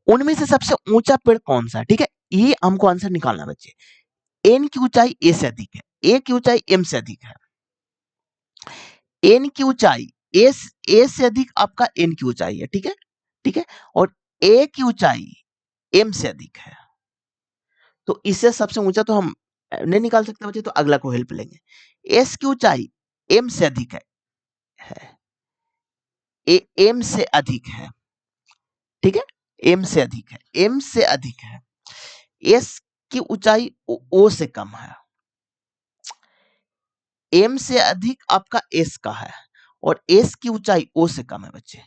उनमें से सबसे ऊंचा पेड़ कौन सा है? ठीक है, ये हमको आंसर निकालना बच्चे। एन की ऊंचाई ए से अधिक है, ए की ऊंचाई एम से अधिक है, एन की ऊंचाई ए से अधिक आपका एन की ऊंचाई है। ठीक है, ठीक है, और ए की ऊंचाई एम से अधिक है, तो इससे सबसे ऊंचा तो हम नहीं निकाल सकते बच्चे, तो अगला को हेल्प लेंगे। एस की ऊंचाई एम से अधिक है, ए एम से अधिक है। ठीक है, एम से अधिक है, एम से अधिक है। एस की ऊंचाई ओ से कम है, एम से अधिक आपका एस का है, और एस की ऊंचाई ओ से कम है बच्चे,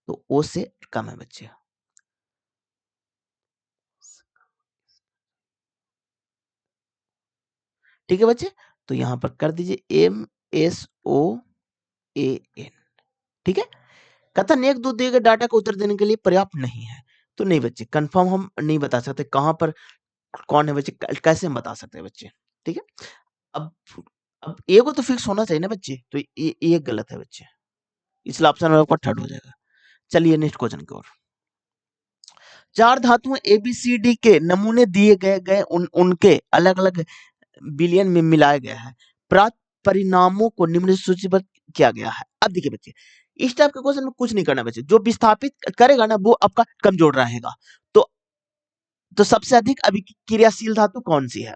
तो ओ से कम है बच्चे। ठीक है बच्चे, तो यहां पर कर दीजिए M S O A N. ठीक है, कथन 1 2 दिए गए डाटा का उत्तर देने के लिए पर्याप्त नहीं है, तो नहीं बच्चे कंफर्म हम नहीं बता सकते कहां पर कौन है बच्चे, कैसे हम बता सकते हैं बच्चे। ठीक है, अब अब ए को तो फिक्स होना चाहिए ना बच्चे, तो ये गलत है बच्चे, इसलिए ऑप्शन नंबर आपका 3rd हो जाएगा। चलिए नेक्स्ट क्वेश्चन की ओर। 4 धातुओं ए बी सी डी के नमूने दिए गए उनके अलग अलग बिलियन में मिलाया गया है। परिणामों को निम्न सूचीबद्ध किया गया है। अब देखिए बच्चे, इस टाइप के क्वेश्चन में कुछ नहीं करना बच्चे, जो विस्थापित करेगा ना वो आपका कमजोर रहेगा। तो सबसे अधिक अभिक्रियाशील धातु कौन सी है?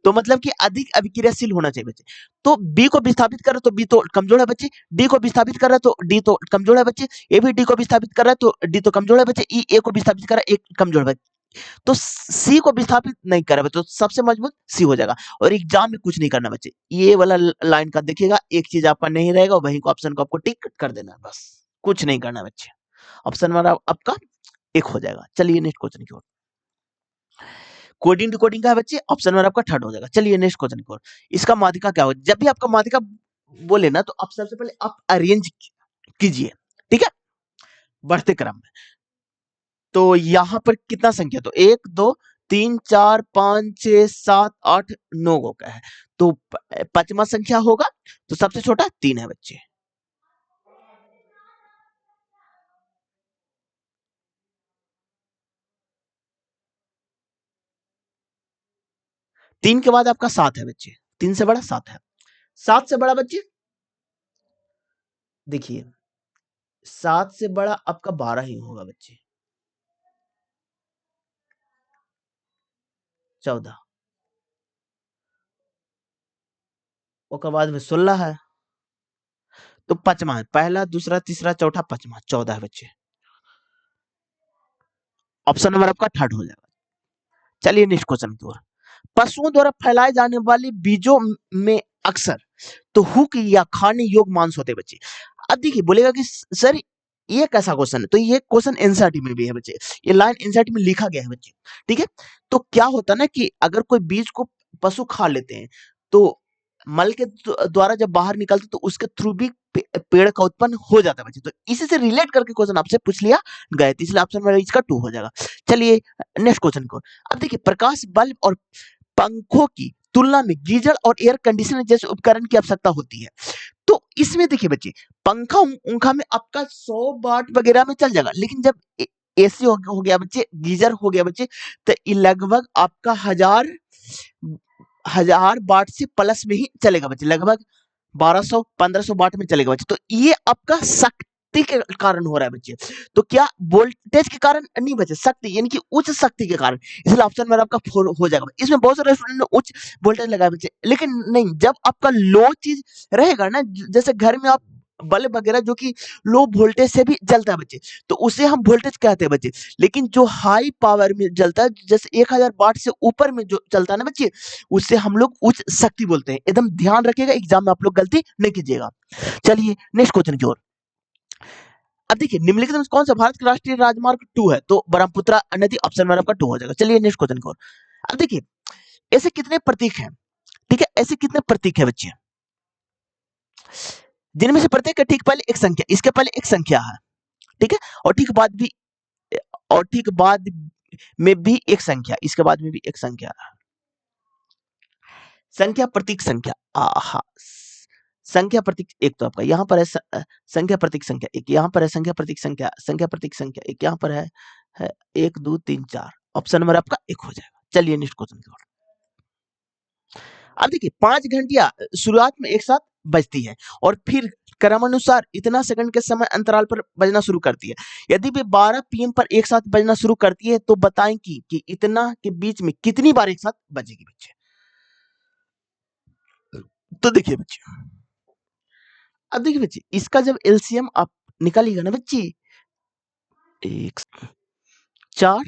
तो मतलब कि अधिक अभिक्रियाशील होना चाहिए बच्चे। तो बी को विस्थापित कर रहा है तो बी तो कमजोर है बच्चे, डी को विस्थापित कर रहा है तो डी तो कमजोर है बच्चे, ए भी डी को विस्थापित कर रहा है तो डी तो कमजोर है बच्चे, ई ए को विस्थापित कर रहा है, ए कमजोर है बच्चे। तो सी को विस्थापित नहीं कर रहा है तो सबसे मजबूत सी हो जाएगा। और एग्जाम में कुछ नहीं करना बच्चे, ये वाला लाइन का देखिएगा, एक चीज आपका नहीं रहेगा, वहीं को ऑप्शन को आपको टिक कर देना है, बस कुछ नहीं करना बच्चे। ऑप्शन वाला आपका एक हो जाएगा। चलिए नेक्स्ट क्वेश्चन की ओर। कोडिंग डिकोडिंग का है बच्चे, ऑप्शन वन आपका थर्ड हो जाएगा। चलिए नेक्स्ट क्वेश्चन की ओर। इसका माध्यिका क्या हो, जब भी आपका माध्यिका बोले ना तो आप सबसे पहले आप अरेंज कीजिए, ठीक है, बढ़ते क्रम में। तो यहां पर कितना संख्या, तो 1 2 3 4 5 6 7 8 9 गो का है, तो पांचवा संख्या होगा, तो सबसे छोटा 3 है बच्चे। तीन के बाद आपका 7 है बच्चे, 3 से बड़ा 7 है। 7 से बड़ा बच्चे देखिए, 7 से बड़ा आपका 12 ही होगा बच्चे, 14, उसके बाद में 16 है, तो पांचवा है, पहला दूसरा तीसरा चौथा पांचवा 14 है बच्चे। ऑप्शन नंबर आपका थर्ड हो जाएगा। चलिए नेक्स्ट क्वेश्चन की ओर। पशुओं द्वारा फैलाए जाने वाले बीजों में अक्सर तो हुक या खाने योग्य मांस होते हैं बच्चे। अब देखिए बोलेगा कि सर ये कैसा क्वेश्चन है, तो ये क्वेश्चन एनसीईआरटी में भी है बच्चे, ये लाइन एनसीईआरटी में लिखा गया है बच्चे, ठीक है। तो क्या होता है ना कि अगर कोई बीज को पशु खा लेते हैं तो मल के द्वारा जब बाहर निकलते तो उसके थ्रू भी पेड़ का उत्पन्न हो जाता है बच्चे। तो इसी से रिलेट करके क्वेश्चन आपसे पूछ लिया गया, तो इसलिए ऑप्शन में इसका 2 हो जाएगा। चलिए नेक्स्ट क्वेश्चन को। अब देखिए, प्रकाश बल्ब और पंखों की तुलना में गीजर और एयर कंडीशनर जैसे उपकरण की आवश्यकता होती है। तो इसमें देखिए बच्चे, पंखा उनका में आपका 100 वाट वगैरह में चल जाएगा, लेकिन जब एसी हो गया बच्चे, गीजर हो गया बच्चे, तो ये लगभग आपका हजार वाट से प्लस में ही चलेगा बच्चे, लगभग 1200-1500 वाट में चलेगा बच्चे। तो ये आपका शक्ति के कारण हो रहा है बच्चे, तो क्या वोल्टेज के कारण नहीं बच्चे, शक्ति यानी कि उच्च शक्ति के कारण, इसलिए ऑप्शन में आपका 4 हो जाएगा। इसमें बहुत सारे स्टूडेंट ने उच्च वोल्टेज लगाया बच्चे, लेकिन नहीं, जब आपका लो चीज रहेगा ना, जैसे घर में आप बल्ब वगैरह जो कि लो वोल्टेज से भी जलता है बच्चे, तो उसे हम वोल्टेज कहते हैं बच्चे। लेकिन जो हाई पावर में जलता है, जैसे 1000 वाट से ऊपर में जो चलता है ना बच्चे, उससे हम लोग उच्च शक्ति बोलते हैं। एकदम ध्यान रखिएगा, एग्जाम में आप लोग गलती नहीं कीजिएगा। चलिए नेक्स्ट क्वेश्चन की ओर। अब देखिए, निम्नलिखित में कौन सा भारत का राष्ट्रीय राजमार्ग 2 है, तो ब्रह्मपुत्र नदी, ऑप्शन में आपका 2 हो जाएगा। चलिए नेक्स्ट क्वेश्चन की ओर। अब देखिए, ऐसे कितने प्रतीक हैं, ठीक है, ऐसे कितने प्रतीक है बच्चे, जिनमें से प्रत्येक के ठीक पहले एक संख्या, इसके पहले एक संख्या है, ठीक है, और ठीक बाद में भी एक संख्या, इसके बाद में भी एक संख्या है। संख्या प्रतीक संख्या, आहा, संख्या प्रतीक एक तो आपका यहाँ पर है, संख्या प्रतीक संख्या एक, यहाँ पर है संख्या प्रतीक संख्या प्रतीक संख्या एक, यहाँ पर है 1 2 3 4, ऑप्शन नंबर आपका एक हो जाएगा। चलिए नेक्स्ट क्वेश्चन की ओर। अब देखिए, 5 घंटियां शुरुआत में एक साथ बजती है और फिर क्रमानुसार इतना सेकंड के समय अंतराल पर बजना शुरू करती है। यदि वे 12 पीएम पर एक साथ बजना शुरू करती है तो बताएं कि इतना के बीच में कितनी बार एक साथ बजेगी बच्चे। तो देखिए बच्चे, अब देखिए बच्चे, इसका जब एलसीएम आप निकालिएगा ना बच्चे, 1 4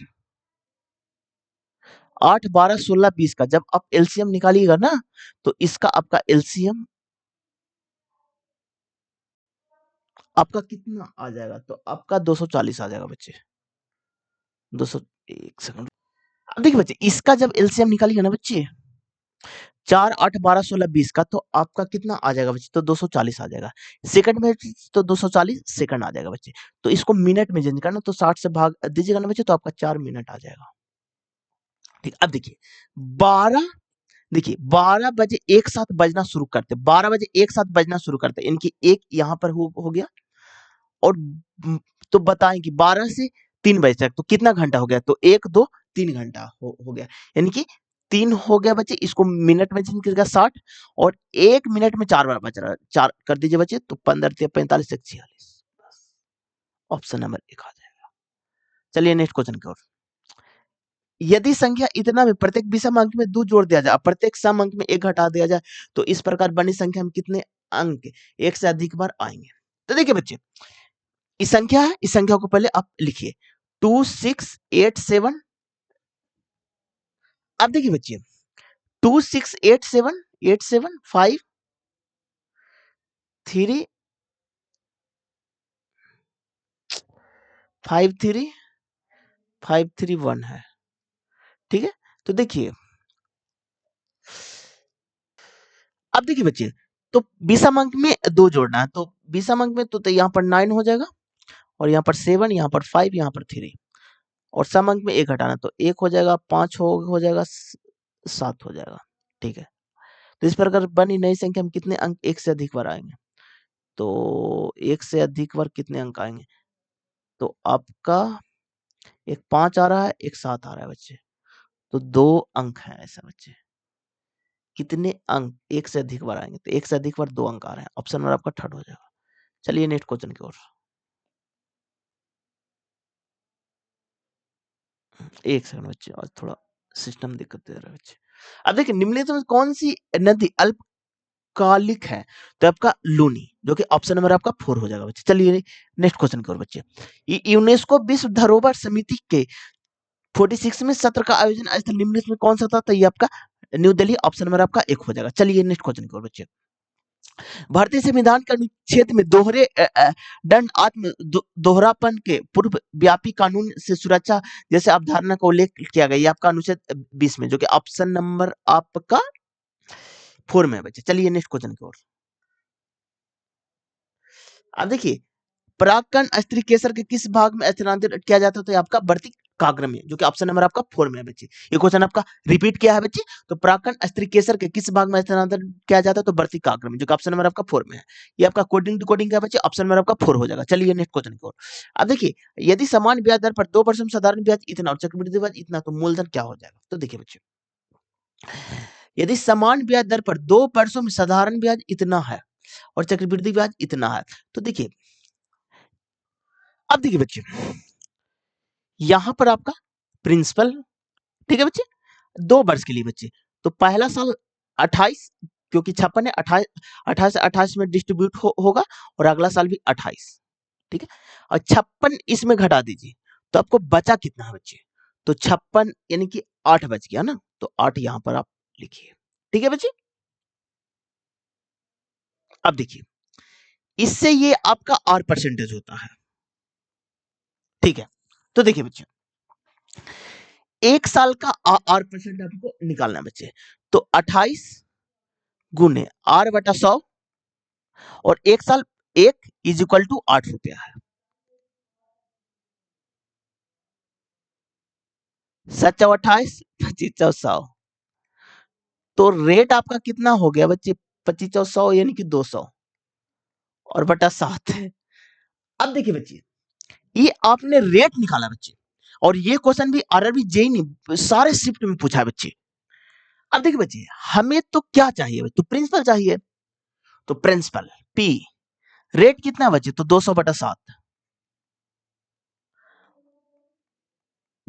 8 12 16 20 का जब आप एलसीएम निकालिएगा ना, तो इसका आपका एलसीएम आपका कितना आ जाएगा, तो आपका 240 आ जाएगा बच्चे। 200, एक सेकंड। अब देखिए बच्चे, इसका जब एलसीएम निकालिएगा ना बच्चे, 4 8 12 16 20 का, तो आपका कितना आ जाएगा बच्चे, तो 240 आ जाएगा। सेकंड में तो 240 सेकंड आ जाएगा बच्चे। तो इसको मिनट में चेंज करना, तो 60 से भाग दीजिएगा ना बच्चे, तो आपका 4 मिनट आ जाएगा। ठीक, अब देखिए 12, देखिए 12 बजे एक साथ बजना शुरू करते, 12 बजे एक साथ बजना शुरू करते, इनकी एक यहाँ पर हो गया, और तो बताएं कि 12 से 3 बजे तक तो कितना घंटा हो गया, तो 1 2 3 घंटा हो गया, यानी कि 3 हो गया बच्चे, इसको मिनट में चेंज करेगा 60 और 1 मिनट में 4 बार बच रहा है, 4 कर दीजिए बच्चे, तो 15 × 45 = 46। ऑप्शन नंबर 1 आ जाएगा। चलिए नेक्स्ट क्वेश्चन की ओर। यदि संख्या इतना में प्रत्येक विषम अंक में 2 जोड़ दिया जाए, प्रत्येक सम अंक में 1 हटा दिया जाए, तो इस प्रकार बनी संख्या में कितने अंक एक से अधिक बार आएंगे? तो देखिए बच्चे, इस संख्या है, इस संख्या को पहले आप लिखिए 2687। अब देखिए बच्चे 2687 87 5 3 5 3 5 3 1 है, ठीक है। तो देखिए, अब देखिए बच्चे, तो विषम अंक में 2 जोड़ना है, तो विषम अंक में तो यहाँ पर 9 हो जाएगा और यहाँ पर 7, यहाँ पर 5, यहाँ पर 3 और सम अंक में 1 घटाना, तो 1 हो जाएगा, 5 हो जाएगा, 7 हो जाएगा, ठीक है। तो इस प्रकार बनी नई संख्या में कितने अंक एक से अधिक बार आएंगे? तो एक से अधिक बार कितने अंक आएंगे? तो आपका एक 5 आ रहा है, एक 7 आ रहा है बच्चे, तो 2 अंक हैं ऐसा बच्चे। कितने अंक एक से अधिक बार आएंगे? तो एक से अधिक बार 2 अंक आ रहे हैं, ऑप्शन नंबर आपका थर्ड हो जाएगा। चलिए नेक्स्ट क्वेश्चन की ओर। एक सेकंड बच्चे, और थोड़ा सिस्टम दिक्कत दे रहा है बच्चे। अब देखिए, निम्नलिखित में कौन सी नदी अल्पकालिक है? तो आपका लूनी, जो कि ऑप्शन नंबर आपका 4 हो जाएगा बच्चे। चलिए नेक्स्ट क्वेश्चन की ओर बच्चे। यूनेस्को विश्व धरोहर समिति के 46 में सत्र का आयोजन स्थल निम्नलिखित में कौन सा था? तो ये आपका न्यू दिल्ली, ऑप्शन नंबर आपका 1 हो जाएगा। चलिए नेक्स्ट क्वेश्चन की ओर बच्चे। भारतीय संविधान के अनुच्छेद में दोहरे दंड आत्म दोहरापन के पूर्व व्यापी कानून से सुरक्षा जैसे अवधारणा का उल्लेख किया गया, ये आपका अनुच्छेद 20 में, जो कि ऑप्शन नंबर आपका 4 में है बच्चे। चलिए नेक्स्ट क्वेश्चन की ओर। अब देखिए, परागकण स्त्री केसर के किस भाग में स्थानांतरित किया जाता है? तो ये आपका वर्ती काग्र में, जो कि ऑप्शन नंबर आपका 4 में है बच्चे। ये क्वेश्चन आपका रिपीट किया है बच्चे। तो परागकण स्त्री केसर के किस भाग में स्थानांतरित किया जाता है? तो वर्ती काग्र में, जो कि ऑप्शन नंबर आपका 4 में है। ये आपका कोडिंग डिकोडिंग का बच्चे, ऑप्शन नंबर आपका 4 हो जाएगा। चलिए नेक्स्ट क्वेश्चन की ओर। अब देखिए, यदि समान ब्याज दर पर 2% साधारण ब्याज इतना और चक्रवृद्धि ब्याज इतना, तो मूलधन क्या हो जाएगा? तो देखिए बच्चे, यदि समान ब्याज दर पर 2% में साधारण ब्याज इतना है और चक्रवृद्धि ब्याज इतना है, तो देखिए, अब देखिए बच्चे, यहां पर आपका प्रिंसिपल, ठीक है बच्चे, 2 वर्ष के लिए बच्चे। तो पहला साल 28, क्योंकि 56 है, 28 से 28 में डिस्ट्रीब्यूट होगा और अगला साल भी 28, ठीक है। और 56 इसमें घटा दीजिए, तो आपको बचा कितना है बच्चे? तो 56 यानी कि 8 बच गया ना, तो 8 यहां पर आप लिखिए, ठीक है बच्चे। अब देखिए, इससे ये आपका आर परसेंटेज होता है, ठीक है। तो देखिए बच्चे, 1 साल का आर परसेंट आपको निकालना है बच्चे। तो 28 गुने R/100 और 1 साल 1 इज इक्वल टू 8 रुपया है। 7×28 25×100, तो रेट आपका कितना हो गया बच्चे? 25×100 यानी कि 200 और बटा 7 है। अब देखिए बच्चे, ये आपने रेट निकाला बच्चे, और ये क्वेश्चन भी आरआरबी जेई ने सारे शिफ्ट में पूछा है बच्चे। अब देखिए बच्चे, हमें तो क्या चाहिए? तो प्रिंसिपल चाहिए, तो प्रिंसिपल पी, रेट कितना बच्चे? तो 200/7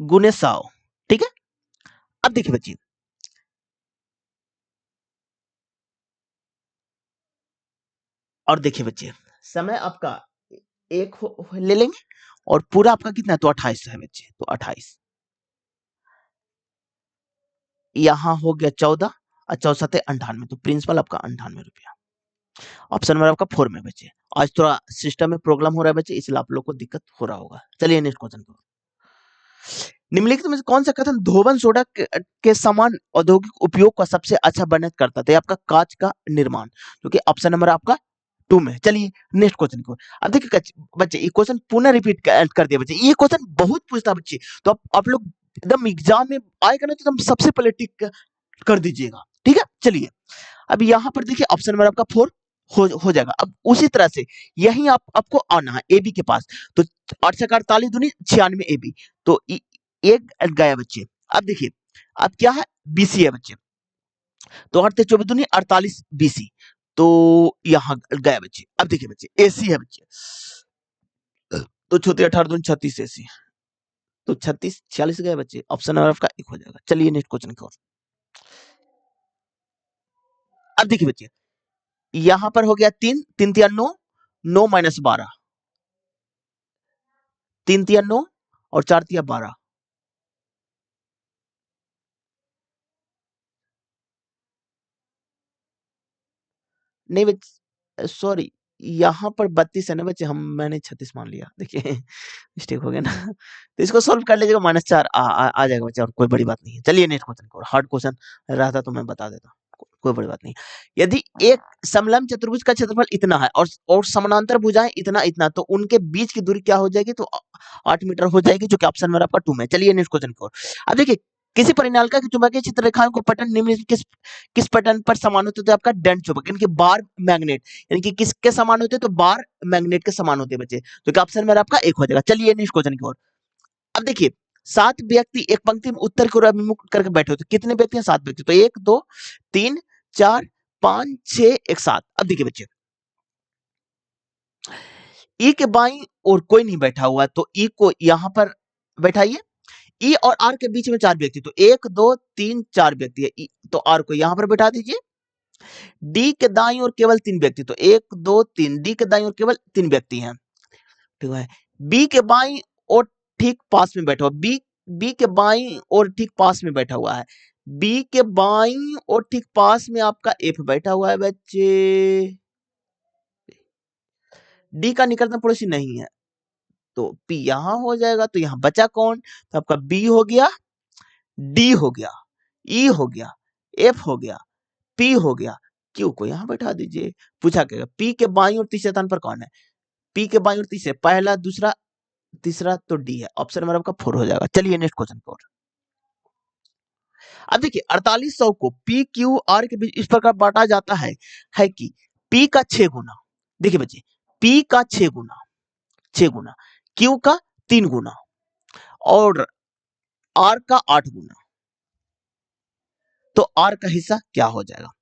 गुने 100, ठीक है। अब देखिए बच्चे, और देखिए बच्चे, समय आपका एक ले लेंगे और पूरा आपका कितना है? तो 28 है बच्चे, तो 28 यहाँ हो गया 14 और 14×7 = 98, तो प्रिंसिपल आपका 98 रुपया, ऑप्शन नंबर आपका 4 में बच्चे। आज थोड़ा सिस्टम में प्रॉब्लम हो रहा है बच्चे, इसलिए आप लोग को दिक्कत हो रहा होगा। चलिए नेक्स्ट क्वेश्चन को। निम्नलिखित में से कौन सा कथन धोबन सोडा के समान औद्योगिक उपयोग का सबसे अच्छा वर्णन करता था? आपका कांच का निर्माण, जो कि ऑप्शन नंबर आपका 2 में है। चलिए नेक्स्ट क्वेश्चन को। अब देखिए बच्चे, ये क्वेश्चन पुनः रिपीट कर दिया बच्चे, ये क्वेश्चन बहुत पूछता है बच्चे, तो आप लोग एकदम एग्जाम में आएगा ना, तो एकदम सबसे पहले टिक कर दीजिएगा, ठीक है। चलिए, अब यहाँ पर देखिए, ऑप्शन नंबर आपका 4 हो जाएगा। अब उसी तरह से यही आपको आना है ए बी के पास, तो 8×48 = 96 AB, तो एक गया बच्चे। अब देखिए, अब क्या है, बीसी है बच्चे। तो 8 24 दूनी 48 बीसी। तो यहाँ गया बच्चे। अब देखिए बच्चे, एसी है बच्चे। तो छोटे 18 दूनी 36 एसी। तो 36 46 गए बच्चे। ऑप्शन नंबर आपका एक हो जाएगा। चलिए नेक्स्ट क्वेश्चन की ओर। अब देखिए बच्चे, यहां पर हो गया 3 3 तिया 9, 9 माइनस 12, 3 तिया 9 और 4 तिया 12। नहीं बच्चे, सॉरी, यहाँ पर 32 है ना बच्चे, हम मैंने 36 मान लिया। देखिए मिस्टेक हो गया ना। तो इसको सॉल्व कर लीजिएगा, -4 आ जाएगा बच्चे, और कोई बड़ी बात नहीं है। चलिए नेक्स्ट क्वेश्चन, हार्ड क्वेश्चन रहता तो मैं बता देता, कोई बड़ी बात नहीं। यदि एक समलंब चतुर्भुज का क्षेत्रफल इतना है और समानांतर भुजाएं इतना इतना, तो उनके बीच की दूरी क्या हो जाएगी? तो 8 मीटर हो जाएगी, जो कि ऑप्शन में आपका 2 में। चलिए नेक्स्ट क्वेश्चन की ओर। अब देखिए, किसी परिनालिका की चुंबकीय क्षेत्र रेखाओं को पैटर्न निम्न किस पैटर्न पर समान होते हैं? तो आपका डेंट चुंबक, यानी कि बार मैग्नेट, यानी कि किसके समान होते हैं? तो बार मैग्नेट के समान होते हैं बच्चे, तो क्या ऑप्शन में आपका एक हो जाएगा। चलिए नेक्स्ट क्वेश्चन की ओर। अब देखिए, 7 व्यक्ति एक पंक्ति में उत्तर की ओर अभिमुख करके बैठे होते, कितने व्यक्ति हैं? 7 व्यक्ति। तो 1 2 3 4 5 6 1 7। अब देखिए बच्चे, ई के बाईं और कोई नहीं बैठा हुआ है, तो ई को यहां पर बैठाइए। ई और आर के बीच में 4 व्यक्ति, तो 1 2 3 4 व्यक्ति है। तो आर को यहां पर बैठा दीजिए। डी के दाईं ओर केवल 3 व्यक्ति, तो 1 2 3, डी के दाईं ओर केवल 3 व्यक्ति हैं, ठीक है। बी के बाईं और ठीक पास में बैठा हुआ, बी के बाईं और ठीक पास में बैठा हुआ है। बी के बाईं और ठीक पास में आपका एफ बैठा हुआ है बच्चे। डी का निकटतम पड़ोसी नहीं है, तो पी यहां हो जाएगा। तो यहां बचा कौन? तो आपका बी हो गया, डी हो गया, ई हो गया, एफ हो गया, पी हो गया, क्यू को यहां बैठा दीजिए। पूछा क्या, पी के बाईं और तीसरे स्थान पर कौन है? पी के बाईं और तीसरे, पहला दूसरा तीसरा, तो डी है। ऑप्शन नंबर आपका 4 हो जाएगा। चलिए नेक्स्ट क्वेश्चन को। अब देखिए, 4800 को पी क्यू आर के बीच इस प्रकार बांटा जाता है कि पी का 6 गुना, देखिए बच्चे, पी का 6 गुना, 6 गुना, क्यू का 3 गुना और आर का 8 गुना। तो आर का हिस्सा क्या हो जाएगा?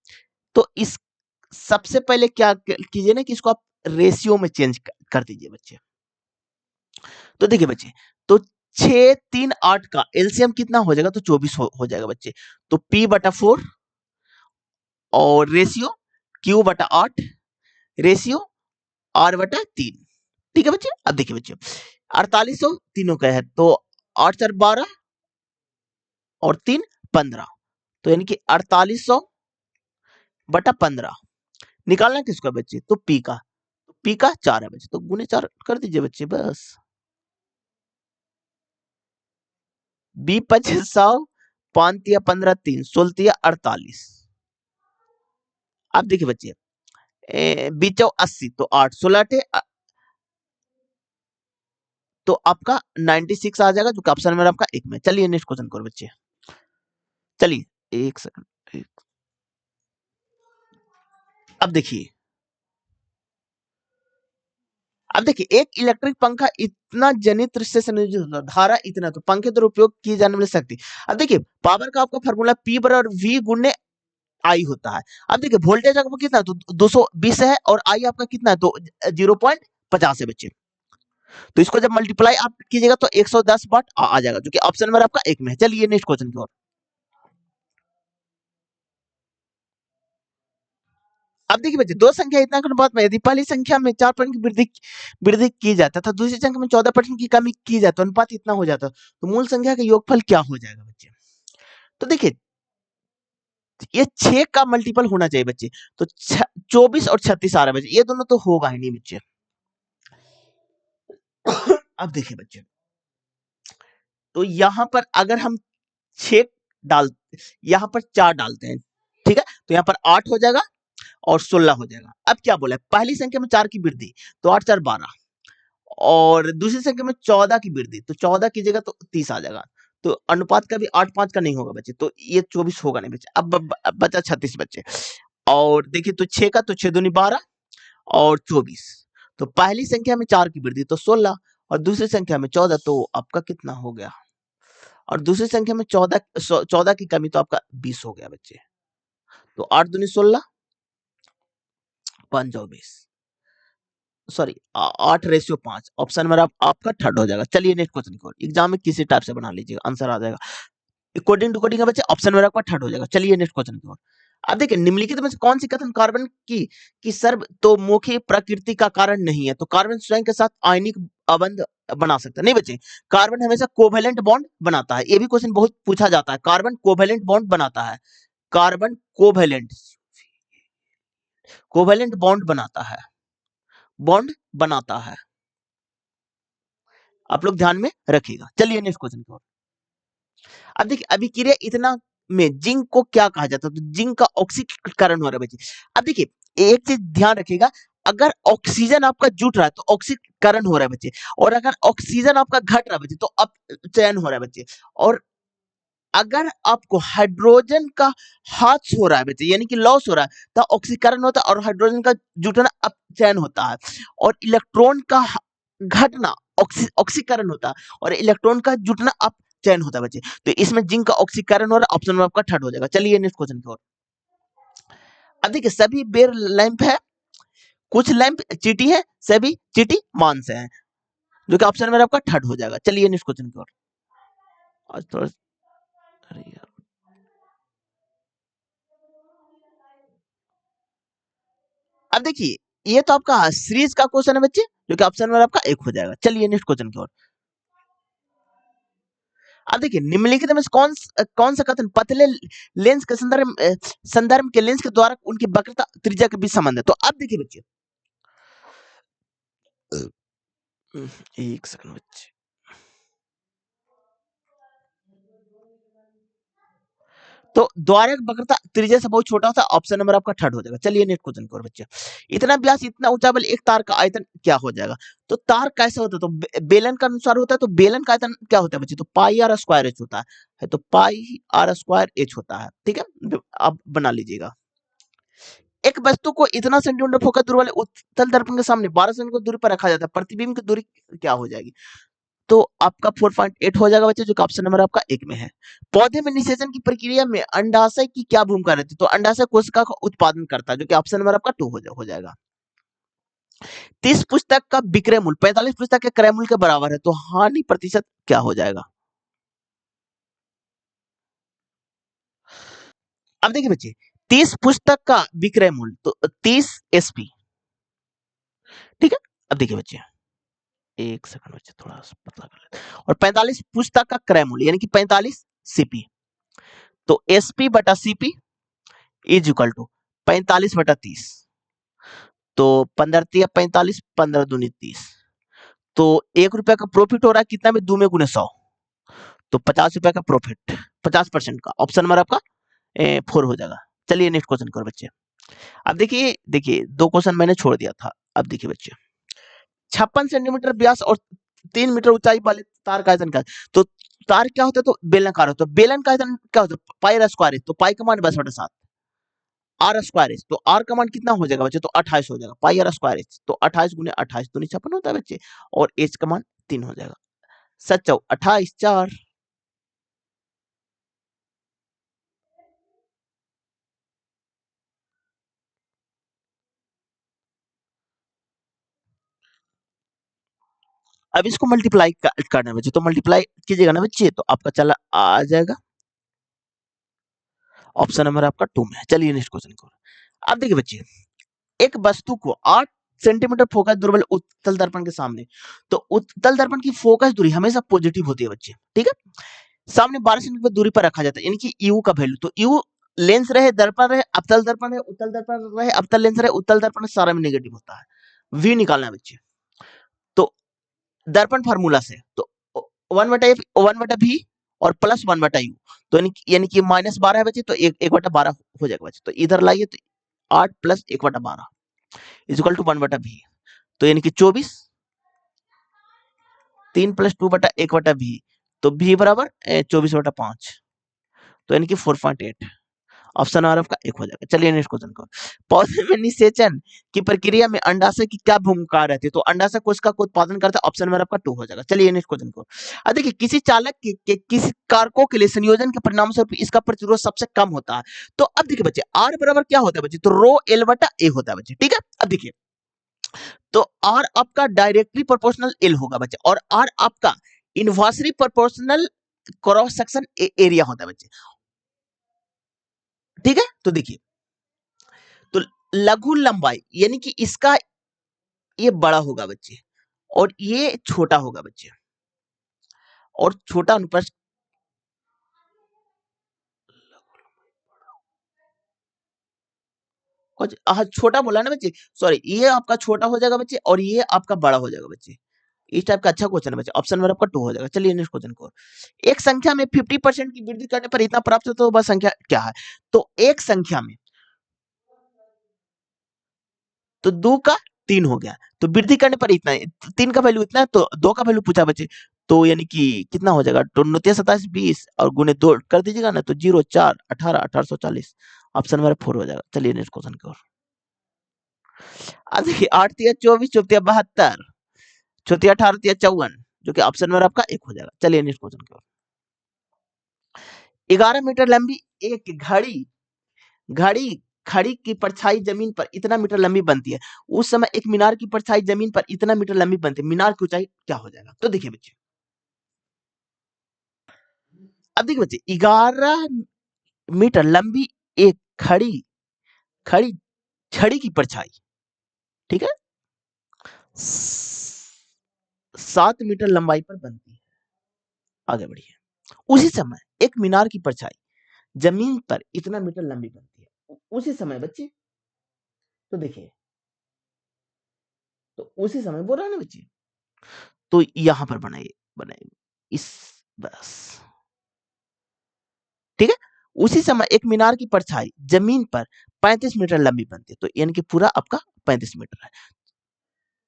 तो इस सबसे पहले क्या कीजिए ना, कि इसको आप रेशियो में चेंज कर दीजिए बच्चे। तो देखिए बच्चे, तो 6 3 8 का एलसीएम कितना हो जाएगा? तो 24 हो जाएगा बच्चे। तो P बटा 4 और रेशियो Q बटा 8 रेशियो R बटा 3, ठीक है बच्चे। अब देखिए बच्चे, 4800 तीनों का है, तो 8 4 12 और 3 15, तो यानी कि 4800 बटा 15 निकालना किसका बच्चे? तो पी का 4 है बच्चे, तो गुने 4 कर दीजिए बच्चे बस। बी 2500 5 या 15 3 16 या 48। अब देखिए बच्चे, बीचो 80, तो 8 16 तो आपका 96 आ जाएगा, जो कि ऑप्शन में आपका एक में। चलिए नेक्स्ट क्वेश्चन करो बच्चे। चलिए एक सेकंड, अब देखिए, अब देखिए, एक इलेक्ट्रिक पंखा इतना जनित्र से संयोजित होता है, धारा इतना, तो पंखे द्वारा उपयोग की जाने वाली शक्ति। अब देखिए, पावर का आपका फॉर्मूला P बराबर V गुने I होता है। अब देखिए, वोल्टेज आपका कितना है? तो 220 है, और I आपका कितना है? तो 0.50 है बच्चे। तो इसको जब मल्टीप्लाई आप कीजिएगा, तो 110 वाट आ जाएगा, जो कि ऑप्शन नंबर आपका एक में है। चलिए नेक्स्ट क्वेश्चन की ओर। अब देखिए बच्चे, दो संख्या इतना के अनुपात में यदि पहली संख्या में 4% की वृद्धि की जाता था, दूसरी संख्या में 14% की कमी की जाए, तो अनुपात इतना हो जाता, तो मूल संख्या का योगफल क्या हो जाएगा बच्चे? तो देखिए, ये 6 का मल्टीपल होना चाहिए बच्चे, तो 24 और 36 आ रहा है बच्चे, ये दोनों तो होगा ही नहीं बच्चे। अब देखिए बच्चे, तो यहां पर अगर हम 6 डाल, यहां पर 4 डालते हैं, ठीक है, तो यहां पर 8 हो जाएगा और 16 हो जाएगा। अब क्या बोला है? पहली संख्या में 4 की वृद्धि, तो 8 4 12, और दूसरी संख्या में 14 की वृद्धि, तो 14 कीजिएगा तो 30 आ जाएगा। तो अनुपात का भी 8 5 का नहीं होगा बच्चे, तो ये 24 होगा नहीं बच्चे। अब बचा 36 बच्चे, और देखिए, तो 6 का, तो 6 दूनी 12 और 24, तो पहली संख्या में 4 की वृद्धि तो 16, और दूसरी संख्या में 14, तो आपका कितना हो गया? और दूसरी संख्या में 14 की कमी तो आपका 20 हो गया बच्चे। तो 8 दूनी 16, 5 जाओ 20, सॉरी 8:5। ऑप्शन नंबर आपका थर्ड हो जाएगा। चलिए नेक्स्ट क्वेश्चन की ओर। एग्जाम में किसी टाइप से बना लीजिएगा, आंसर आ जाएगा अकॉर्डिंग टू कोडिंग का बच्चे। ऑप्शन नंबर आपका थर्ड हो जाएगा। चलिए नेक्स्ट क्वेश्चन की ओर। अब देखिए निम्नलिखित में से कौन सी कथन कार्बन की सर्वतोमुखी प्रकृति का कारण नहीं है। तो कार्बन स्वयं के साथ आयनिक अबंध बना सकता है नहीं बच्चे। कार्बन हमेशा कोवेलेंट बॉन्ड बनाता है। ये भी क्वेश्चन बहुत पूछा जाता है। कार्बन कोवेलेंट बॉन्ड बनाता है। कार्बन कोवेलेंट बॉन्ड बनाता है, बॉन्ड बनाता है। आप लोग ध्यान में रखिएगा। चलिए नेक्स्ट क्वेश्चन की ओर। अब देखिए अभिक्रिया इतना में जिंक को क्या कहा जाता है। तो जिंक का ऑक्सीकरण हो रहा है बच्चे। अब देखिए एक चीज ध्यान रखिएगा, अगर ऑक्सीजन आपका जुट रहा है तो ऑक्सीकरण हो रहा है बच्चे, और अगर ऑक्सीजन आपका घट रहा है बच्चे तो अपचयन हो रहा है बच्चे। और अगर आपको हाइड्रोजन का हाथ हो रहा है बच्चे, यानी कि लॉस हो रहा है, तो ऑक्सीकरण होता है और हाइड्रोजन का जुटना अपचयन होता है। और इलेक्ट्रॉन का घटना ऑक्सीकरण होता है और इलेक्ट्रॉन का जुटना अपचयन होता है बच्चे। तो इसमें जिंक का ऑक्सीकरण हो रहा है। ऑप्शन में आपका थर्ड हो जाएगा। चलिए नेक्स्ट क्वेश्चन की ओर। अब देखिए सभी बेर लैंप है, कुछ लैंप चीटी है, सभी चीटी मांस है, जो कि ऑप्शन में आपका थर्ड हो जाएगा। चलिए नेक्स्ट क्वेश्चन की ओर। आज थोड़ा अरे यार, अब देखिए ये तो आपका सीरीज का क्वेश्चन है बच्चे, जो कि ऑप्शन में आपका एक हो जाएगा। चलिए नेक्स्ट क्वेश्चन की ओर। अब देखिए निम्नलिखित में से कौन सा कथन पतले लेंस के संदर्भ के लेंस के द्वारा उनकी वक्रता त्रिज्या के बीच संबंध है। तो अब देखिए बच्चे, एक सेकंड बच्चे। तो द्वारक वक्रता त्रिज्या से बहुत छोटा होता है। ऑप्शन नंबर आपका थर्ड हो जाएगा। चलिए नेक्स्ट क्वेश्चन की ओर बच्चे। इतना व्यास इतना ऊंचा बल एक तार का आयतन क्या हो जाएगा। तो तार कैसे होता है। तो बेलन का अनुसार होता है। तो बेलन का आयतन क्या होता है बच्चे। तो पाई आर स्क्वायर एच होता है। तो पाई आर स्क्वायर एच होता है। ठीक है, आप बना लीजिएगा। एक वस्तु को इतना सेंटीमीटर फोकस दूरी वाले उत्तल दर्पण के सामने 12 सेंटीमीटर दूरी पर रखा जाता है। प्रतिबिंब की दूरी क्या हो जाएगी। तो आपका 4.8 हो जाएगा बच्चे, जो कि ऑप्शन नंबर आपका एक में है। पौधे में निषेचन की प्रक्रिया में अंडाशय की क्या भूमिका रहती है। तो अंडाशय कोशिका का उत्पादन करता है, जो कि ऑप्शन नंबर आपका 2 हो जाएगा। 30 पुस्तक का विक्रय मूल्य 45 पुस्तक के क्रय मूल्य के बराबर है। तो हानि प्रतिशत क्या हो जाएगा। अब देखिए बच्चे 30 पुस्तक का विक्रय मूल्य तो 30 एसपी। ठीक है, अब देखिए बच्चे एक सेकंड बच्चे थोड़ा पतला कर लेते हैं। और 45 पुस्तक का क्रय मूल्य यानी कि 45 सीपी। तो एसपी बटा सीपी इज इक्वल टू 45/30। तो 15×3 = 45, 15×2 = 30। तो 1 रुपया का प्रॉफिट हो रहा है कितना में, 2 में गुने 100। तो 50 रुपया का प्रॉफिट 50% का। ऑप्शन नंबर आपका 4 हो जाएगा। चलिए नेक्स्ट क्वेश्चन करो बच्चे। अब देखिए देखिए 2 क्वेश्चन मैंने छोड़ दिया था। अब देखिए बच्चे 56 सेंटीमीटर व्यास और 3 मीटर ऊंचाई वाले तार का आयतन का। तो तार क्या होता है। तो बेलनाकार होता है। बेलन का आयतन क्या होता है, पाई आर स्क्वायर। तो पाई का मान 10/7 आर स्क्वायर एच। तो आर का मान कितना हो जाएगा बच्चे। तो 28 हो जाएगा। पाई आर स्क्वायर एच तो 28 गुने 28 तो 56 होता है बच्चे। और एच का मान 3 हो जाएगा। 7 28 4। अब इसको मल्टीप्लाई करना है बच्चे। तो मल्टीप्लाई कीजिएगा ना बच्चे, तो आपका चला आ जाएगा। ऑप्शन नंबर आपका 2 में है। चलिए नेक्स्ट क्वेश्चन को। अब देखिए बच्चे एक वस्तु को 8 सेंटीमीटर फोकस दूरी वाले उत्तल दर्पण के सामने। तो उत्तल दर्पण की फोकस दूरी हमेशा पॉजिटिव होती है बच्चे। ठीक है, सामने 12 सेंटीमीटर दूरी पर रखा जाता है, यानी कि यू का वैल्यू। तो यू लेंस रहे, दर्पण रहे, अवतल दर्पण रहे, उत्तल दर्पण रहे, अवतल लेंस रहे, उत्तल दर्पण सारा में नेगेटिव होता है। वी निकालना है बच्चे। तो दर्पण फार्मूला से तो 1/v और प्लस 1/u। तो यानी कि -12 है बच्चे। तो 1/12 हो जाएगा बच्चे। तो इधर लाइए तो 8 + 1/12 इक्वल टू 1/v। तो यानी कि 24 3 + 2/1/v। तो v बराबर 24/5। तो यानी कि 4.8। ऑप्शन नंबर आपका एक हो जाएगा। चलिए नेक्स्ट क्वेश्चन को, पौधे में निषेचन की प्रक्रिया में अंडाशय की क्या भूमिका रहती है? तो अंडाशय कोशिका का उत्पादन करता है, ऑप्शन नंबर आपका 2 हो जाएगा। चलिए नेक्स्ट क्वेश्चन को, अब देखिए किसी चालक के किसी कारकों के लिए संयोजन के परिणाम स्वरूप इसका प्रतिरोध सबसे कम होता है। तो अब देखिए बच्चे आर बराबर क्या होता है बच्चे, तो रो एल बटा ए होता है बच्चे, ठीक है। अब देखिए तो आर आपका डायरेक्टली प्रोपोर्शनल एल होगा बच्चे, और आर आपका inversely proportional cross section area होता है बच्चे, ठीक है। तो देखिए तो लघु लंबाई यानी कि इसका ये बड़ा होगा बच्चे और ये छोटा होगा बच्चे, और छोटा अनुप्रस्थ कुछ छोटा बोला ना बच्चे, सॉरी, ये आपका छोटा हो जाएगा बच्चे और ये आपका बड़ा हो जाएगा बच्चे। इस टाइप का अच्छा क्वेश्चन है बच्चे, ऑप्शन नंबर आपका 2 हो जाएगा। चलिए नेक्स्ट क्वेश्चन को, एक संख्या में 50% की वृद्धि करने पर इतना प्राप्त होता है, तो वह संख्या क्या है? तो एक संख्या में तो 2 का 3 हो गया, तो वृद्धि करने पर इतना है, 3 का वैल्यू इतना है तो 2 का वैल्यू पूछा बच्चे, तो यानी कि कितना हो जाएगा, तो 29 27 20 और गुने 2 कर दीजिएगा ना, तो 0 4 18 1840, ऑप्शन नंबर 4 हो जाएगा। चलिए नेक्स्ट क्वेश्चन की ओर, अब देखिए 8 तिया 24 चौथिया 72 चौथिया 18 तिया 54, जो कि ऑप्शन नंबर आपका 1 हो जाएगा। चलिए नेक्स्ट क्वेश्चन की ओर, 11 मीटर लंबी एक घड़ी घड़ी घड़ी की परछाई जमीन पर इतना मीटर लंबी बनती है, उस समय एक मीनार की परछाई जमीन पर इतना मीटर लंबी बनती है, मीनार की ऊंचाई क्या हो जाएगा? तो देखिए बच्चे, अब देखिए बच्चे 11 मीटर लंबी एक खड़ी खड़ी छड़ी की परछाई, ठीक है, 7 मीटर लंबाई पर बनती है। आगे बढ़िए, उसी समय एक मीनार की परछाई जमीन पर इतना मीटर लंबी बनती है, उसी समय बच्चे, तो देखिए तो उसी समय बोल रहा है ना बच्चे, तो यहां पर बनाइए बनाइए इस, बस, ठीक है। उसी समय एक मीनार की परछाई जमीन पर 35 मीटर लंबी बनती है, तो यानी कि पूरा आपका 35 मीटर है,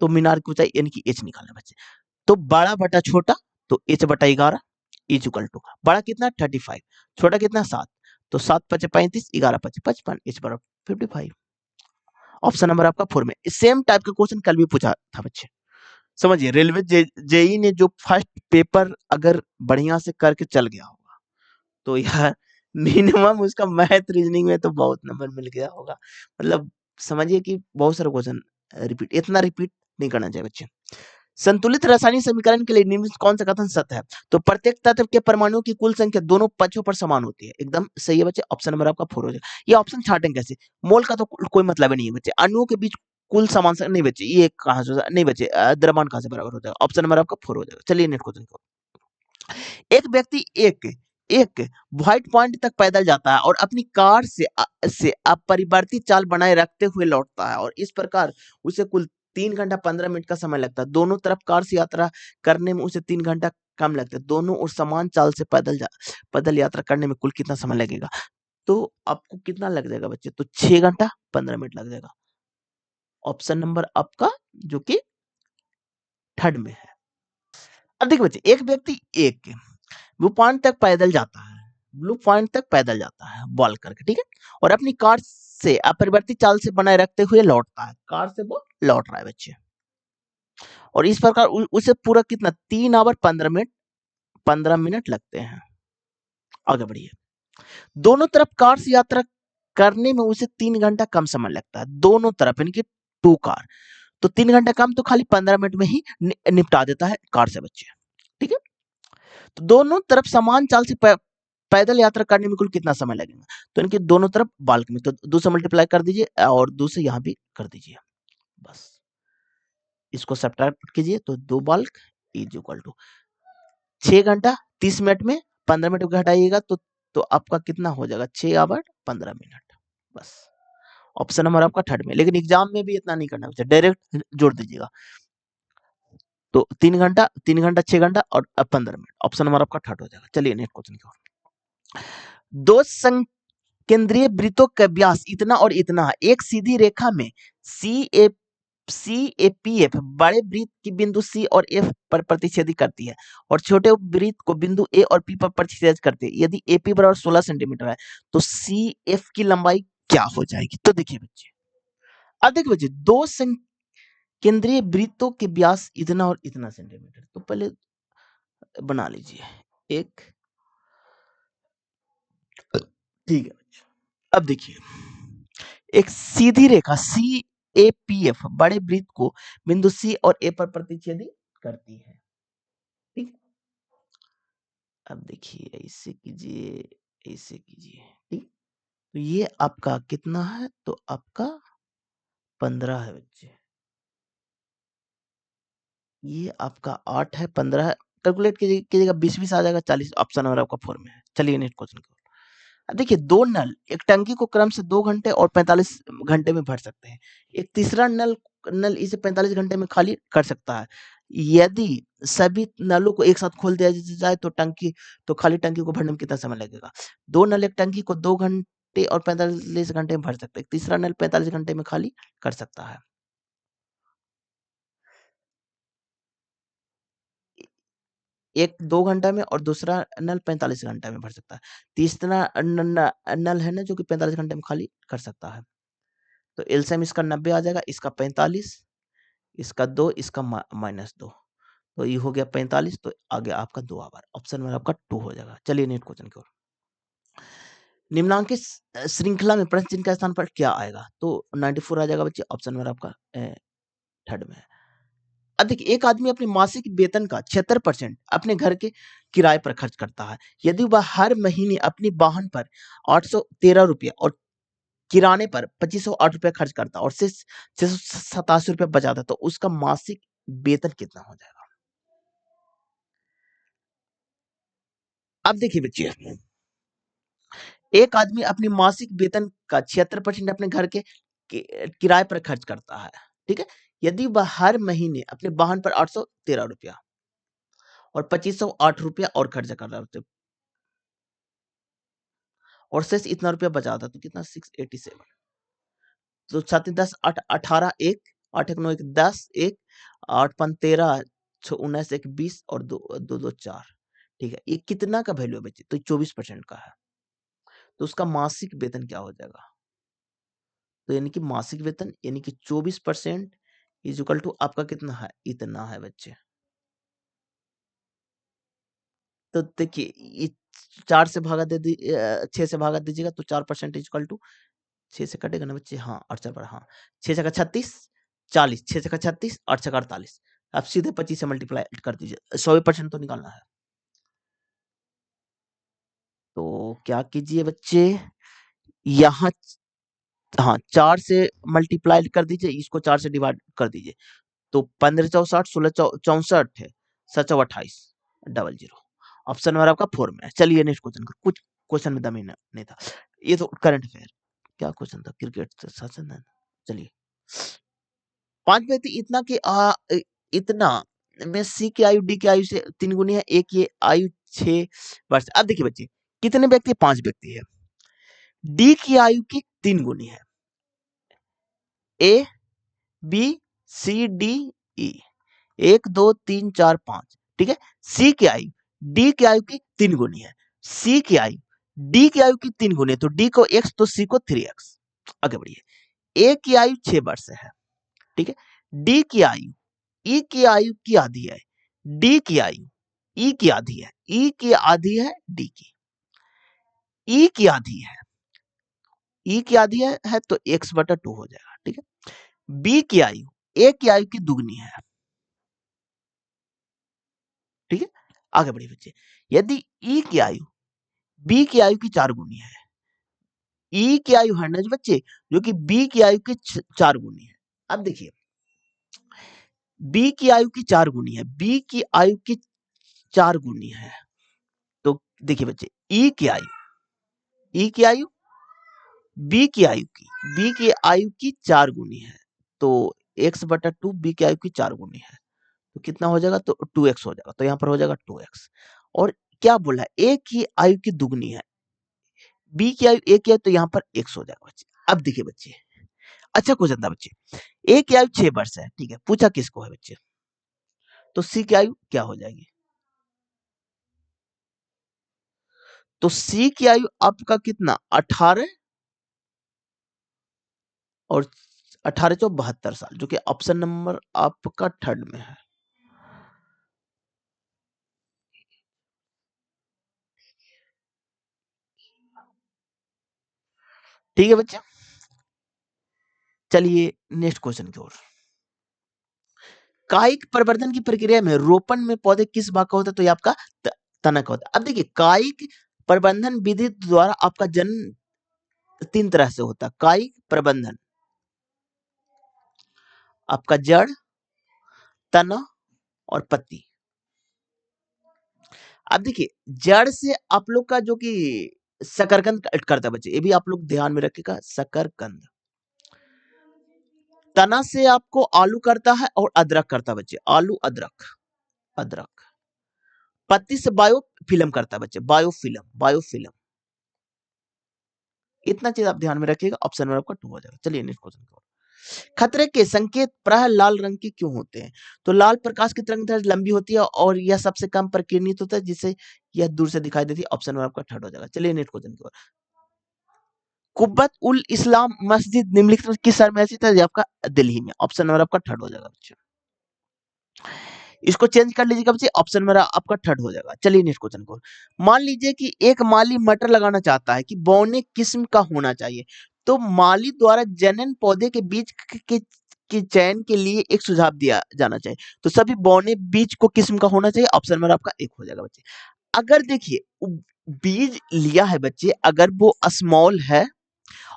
तो मीनार की ऊंचाई यानी कि एच निकालना बच्चे, तो बड़ा बटा छोटा, तो एच बटा 11 इज इक्वल टू, बड़ा कितना 35, छोटा कितना 7, तो 7 पचे 35, 11 पचे 55, एच बराबर 55, ऑप्शन नंबर आपका 4 में। सेम टाइप का क्वेश्चन कल भी पूछा था बच्चे, समझिए रेलवे जेई ने जो फर्स्ट पेपर अगर बढ़िया से करके चल गया होगा, तो यार मिनिमम उसका मैथ रीजनिंग में तो बहुत नंबर मिल गया होगा, मतलब समझिए कि बहुत सारे क्वेश्चन रिपीट, इतना रिपीट नहीं करना चाहिए बच्चे। संतुलित रासायनिक समीकरण के लिए निम्नलिखित कौन सा कथन सत्य है? तो प्रत्येक तत्व के परमाणुओं की कुल संख्या दोनों पक्षों पर समान होती है, एकदम सही है बच्चे, ऑप्शन नंबर आपका 4 हो जाएगा। ये ऑप्शन छाटेंगे कैसे, मोल का तो कोई मतलब ही नहीं है बच्चे, अणुओं के बीच कुल समान नहीं बच्चे, ये कहां से नहीं बच्चे, द्रव्यमान कहां से बराबर हो जाएगा, ऑप्शन नंबर आपका 4 हो जाएगा। चलिए नेक्स्ट क्वेश्चन को, एक व्यक्ति एक एक व्हाइट पॉइंट तक पैदल जाता है और अपनी कार से अपरिवर्तित चाल बनाए रखते हुए लौटता है, और इस प्रकार उसे कुल 3 घंटा 15 मिनट का समय लगता है। दोनों तरफ कार से यात्रा करने में उसे 3 घंटा कम लगता है, दोनों और समान चाल से पैदल यात्रा करने में कुल कितना समय लगेगा? तो आपको कितना लग जाएगा बच्चे, तो 6 घंटा 15 मिनट लग जाएगा, ऑप्शन नंबर आपका जो कि थर्ड में है। अब देखिए बच्चे, एक व्यक्ति एक ब्लू पॉइंट तक पैदल जाता है, ब्लू पॉइंट तक पैदल जाता है बॉल करके, ठीक है, और अपनी कार से अपरिवर्तित चाल से बनाए रखते हुए लौटता है, कार से वो लौट रहा है बच्चे, और इस प्रकार उसे पूरा कितना 3 आवर 15 मिनट लगते हैं। आगे बढ़िए, दोनों तरफ कार से यात्रा करने में उसे 3 घंटा कम समय लगता है, दोनों तरफ यानी कि 2 कार, तो 3 घंटा कम तो खाली 15 मिनट में ही निपटा देता है कार से बच्चे, ठीक है। तो दोनों तरफ समान चाल से पैदल यात्रा करने में कुल कितना समय लगेगा? तो इनके दोनों तरफ बाल्क में, तो 2 से मल्टीप्लाई कर दीजिए और 2 से यहाँ भी कर दीजिए, बस इसको सब्ट्रैक्ट कीजिए, तो 2 बाल्क इज इक्वल टू 6 घंटा 30 मिनट में 15 मिनट को घटाइएगा, तो आपका कितना हो जाएगा 6 आवर 15 मिनट, बस ऑप्शन नंबर आपका थर्ड में। लेकिन एग्जाम में भी इतना नहीं करना चाहिए, डायरेक्ट जोड़ दीजिएगा, तो 3 घंटा 6 घंटा और 15 मिनट, ऑप्शन नंबर आपका थर्ड हो जाएगा। चलिए नेक्स्ट क्वेश्चन की ओर, दो केंद्रीय वृत्तों का व्यास इतना और इतना है, एक सीधी रेखा में सी ए CAPF बड़े वृत्त की बिंदु C और F पर प्रतिच्छेदी करती है और छोटे वृत्त को बिंदु A और P पर प्रतिच्छेद करती है। यदि AP बराबर 16 सेंटीमीटर है तो CF की लंबाई क्या हो जाएगी? तो देखिए बच्चे, अब देखिए बच्चे, दो केंद्रीय वृत्तों के व्यास इतना और इतना सेंटीमीटर, तो पहले बना लीजिए एक, ठीक है बच्चे। अब देखिए, एक सीधी रेखा CAPF बड़े वृत्त को बिंदु C और A पर प्रतिच्छेदी करती है, ठीक। अब देखिए, ऐसे कीजिए, ऐसे कीजिए, ठीक। तो ये आपका कितना है? तो आपका 15 है बच्चे। ये आपका 8 है, 15 है। कैलकुलेट कीजिएगा, 20-20 आ जाएगा, 40 ऑप्शन नंबर आपका 4 में है। चलिए नेक्स्ट क्वेश्चन की ओर। अब देखिए, दो नल एक टंकी को क्रम से 2 घंटे और 45 घंटे में भर सकते हैं। एक तीसरा नल नल इसे 45 घंटे में खाली कर सकता है। यदि सभी नलों को एक साथ खोल दिया जाए तो खाली टंकी को भरने में कितना समय लगेगा? दो नल एक टंकी को 2 घंटे और 45 घंटे में भर सकते हैं। तीसरा नल 45 घंटे में खाली कर सकता है। एक 2 घंटा में और दूसरा नल 45 घंटा में भर सकता है। तीसरा नल है ना जो कि 45 घंटे में खाली कर सकता है। तो एलसीएम इसका 90 आ जाएगा, इसका 45, इसका 2, इसका -2, तो ये हो गया 45, तो आ गया आपका 2 आवर। ऑप्शन में आपका 2 हो जाएगा। चलिए नेक्स्ट क्वेश्चन की ओर। निम्नांकित श्रृंखला में प्रश्न चिन्ह का स्थान पर क्या आएगा? तो 94 आ जाएगा बच्चे, ऑप्शन में आपका थर्ड में है। अब देखिए, एक आदमी अपने मासिक वेतन का 76% अपने घर के किराए पर खर्च करता है। यदि वह हर महीने अपनी वाहन पर 813 रुपये और किराने पर 2508 रुपये खर्च करता और सिर्फ 687 रुपये बचाता, तो उसका मासिक वेतन कितना हो जाएगा? अब देखिए बच्चे, एक आदमी अपनी मासिक वेतन का 76% अपने घर के किराए पर खर्च करता है, ठीक है। यदि वह हर महीने अपने वाहन पर 813 रुपया और 2508 रुपया और खर्च कर रहा है और शेष इतना रुपया बचा था, तो कितना? 687। तो 7 10 8 18 1 8 1 9 1 10 1 8 5 13 6 19 1 20 और 2 2 2 4, ठीक है। ये कितना का वैल्यू है बच्चे? तो 24% का है। तो उसका मासिक वेतन क्या हो जाएगा? तो यानी कि मासिक वेतन यानी कि 24% इज इक्वल टू आपका कितना है? इतना है बच्चे। तो देखिए, ये 4 से भागा 6 से भागा दीजिएगा तो 4% इज इक्वल टू 6 से कटेगा ना बच्चे? हाँ, 8 से हाँ, 6 छक्का 36, 40, 6 छक्का 36, 8 छक्का 48। आप सीधे 25 से मल्टीप्लाई कर दीजिए, 100% तो निकालना है। तो क्या कीजिए बच्चे, यहाँ हाँ 4 से मल्टीप्लाई कर दीजिए, इसको 4 से डिवाइड कर दीजिए, तो 15 चौ 60, 16 64 है, 7 28 00। ऑप्शन नंबर आपका 4 में है। चलिए नेक्स्ट क्वेश्चन को, कुछ क्वेश्चन में दम ही नहीं था, ये तो करंट अफेयर। क्या क्वेश्चन था? क्रिकेट से शासन है। चलिए, 5 व्यक्ति इतना में सी की आयु डी की आयु से 3 गुनी है, ए की आयु 6 वर्ष। अब देखिए बच्चे, कितने व्यक्ति? 5 व्यक्ति है। डी की आयु की 3 गुनी है, A B C D E, 1 2 3 4 5, ठीक है। सी की आयु डी की आयु की 3 गुनी है, सी की आयु डी की आयु की 3 गुनी है, तो डी को x तो सी को 3x। आगे बढ़िए, ए की आयु 6 वर्ष है, ठीक है। डी की आयु ई की आयु की आधी है, डी की आयु ई की आधी है, ई की आधी है डी की, ई की आधी है, ई की आधी है तो x/2 हो जाएगा, ठीक है। बी की आयु ए की आयु की दुगनी है, ठीक है। आगे बढ़िए बच्चे, यदि ई की आयु बी की आयु की 4 गुनी है, ई की आयु है ना जो बच्चे, जो कि बी की आयु की 4 गुनी है। अब देखिए, बी की आयु की 4 गुनी है, बी की आयु की 4 गुनी है, तो देखिए बच्चे, ई की आयु ई की आयु बी की आयु की 4 गुनी है, तो x/2 बी की आयु की 4 गुनी है, तो कितना हो जाएगा? तो 2x हो जाएगा, तो यहाँ पर हो जाएगा 2x। और क्या बोला है? ए की आयु की दुगनी है, बी की आयु ए की है, तो यहाँ पर x हो जाएगा बच्चे। अब देखिए बच्चे, अच्छा क्वेश्चन था बच्चे। ए की आयु 6 वर्ष है, ठीक है, पूछा किसको है बच्चे, तो सी की आयु क्या हो जाएगी, तो सी की आयु आपका कितना 18 और 18 से 72 साल, जो कि ऑप्शन नंबर आपका थर्ड में है। ठीक है बच्चे, चलिए नेक्स्ट क्वेश्चन की ओर। कायिक प्रवर्धन की प्रक्रिया में रोपण में पौधे किस भाग का होता है, तो ये आपका तना का होता है। अब देखिए कायिक प्रबंधन विधि द्वारा आपका जन्म 3 तरह से होता है। कायिक प्रबंधन, आपका जड़, तना और पत्ती। अब देखिए जड़ से आप लोग का जो कि शकरकंद करता है बच्चे, ये भी आप लोग ध्यान में रखिएगा, शकरकंद। तना से आपको आलू करता है और अदरक करता है बच्चे, आलू अदरक, अदरक। पत्ती से बायोफिल्म करता है बच्चे, बायोफिल्म, बायोफिल्म। इतना चीज आप ध्यान में रखिएगा, ऑप्शन नंबर आपका 2 हो जाएगा। चलिए नेक्स्ट क्वेश्चन की ओर। खतरे के संकेत प्राय लाल रंग के क्यों होते हैं, तो लाल प्रकाश की तरंग लंबी होती है और यह सबसे कम प्रकीर्णित होता है, जिससे यह दूर से दिखाई देती है। ऑप्शन नंबर आपका थर्ड हो जाएगा। चलिए नेक्स्ट क्वेश्चन की ओर। कुब्बत उल इस्लाम मस्जिद निम्नलिखित में किस शहर में स्थित है, ये आपका दिल्ली में। ऑप्शन नंबर आपका थर्ड हो जाएगा बच्चे। इसको चेंज कर लीजिएगा बच्चे, ऑप्शन मेरा आपका थर्ड हो जाएगा। चलिए नेक्स्ट क्वेश्चन को। मान लीजिए कि एक माली मटर लगाना चाहता है कि बौने किस्म का होना चाहिए, तो माली द्वारा जनन पौधे के बीज के चयन के लिए एक सुझाव दिया जाना चाहिए, तो सभी बौने बीज को किस्म का होना चाहिए। ऑप्शन मेरा आपका एक हो जाएगा बच्चे। अगर देखिए बीज लिया है बच्चे, अगर वो स्मॉल है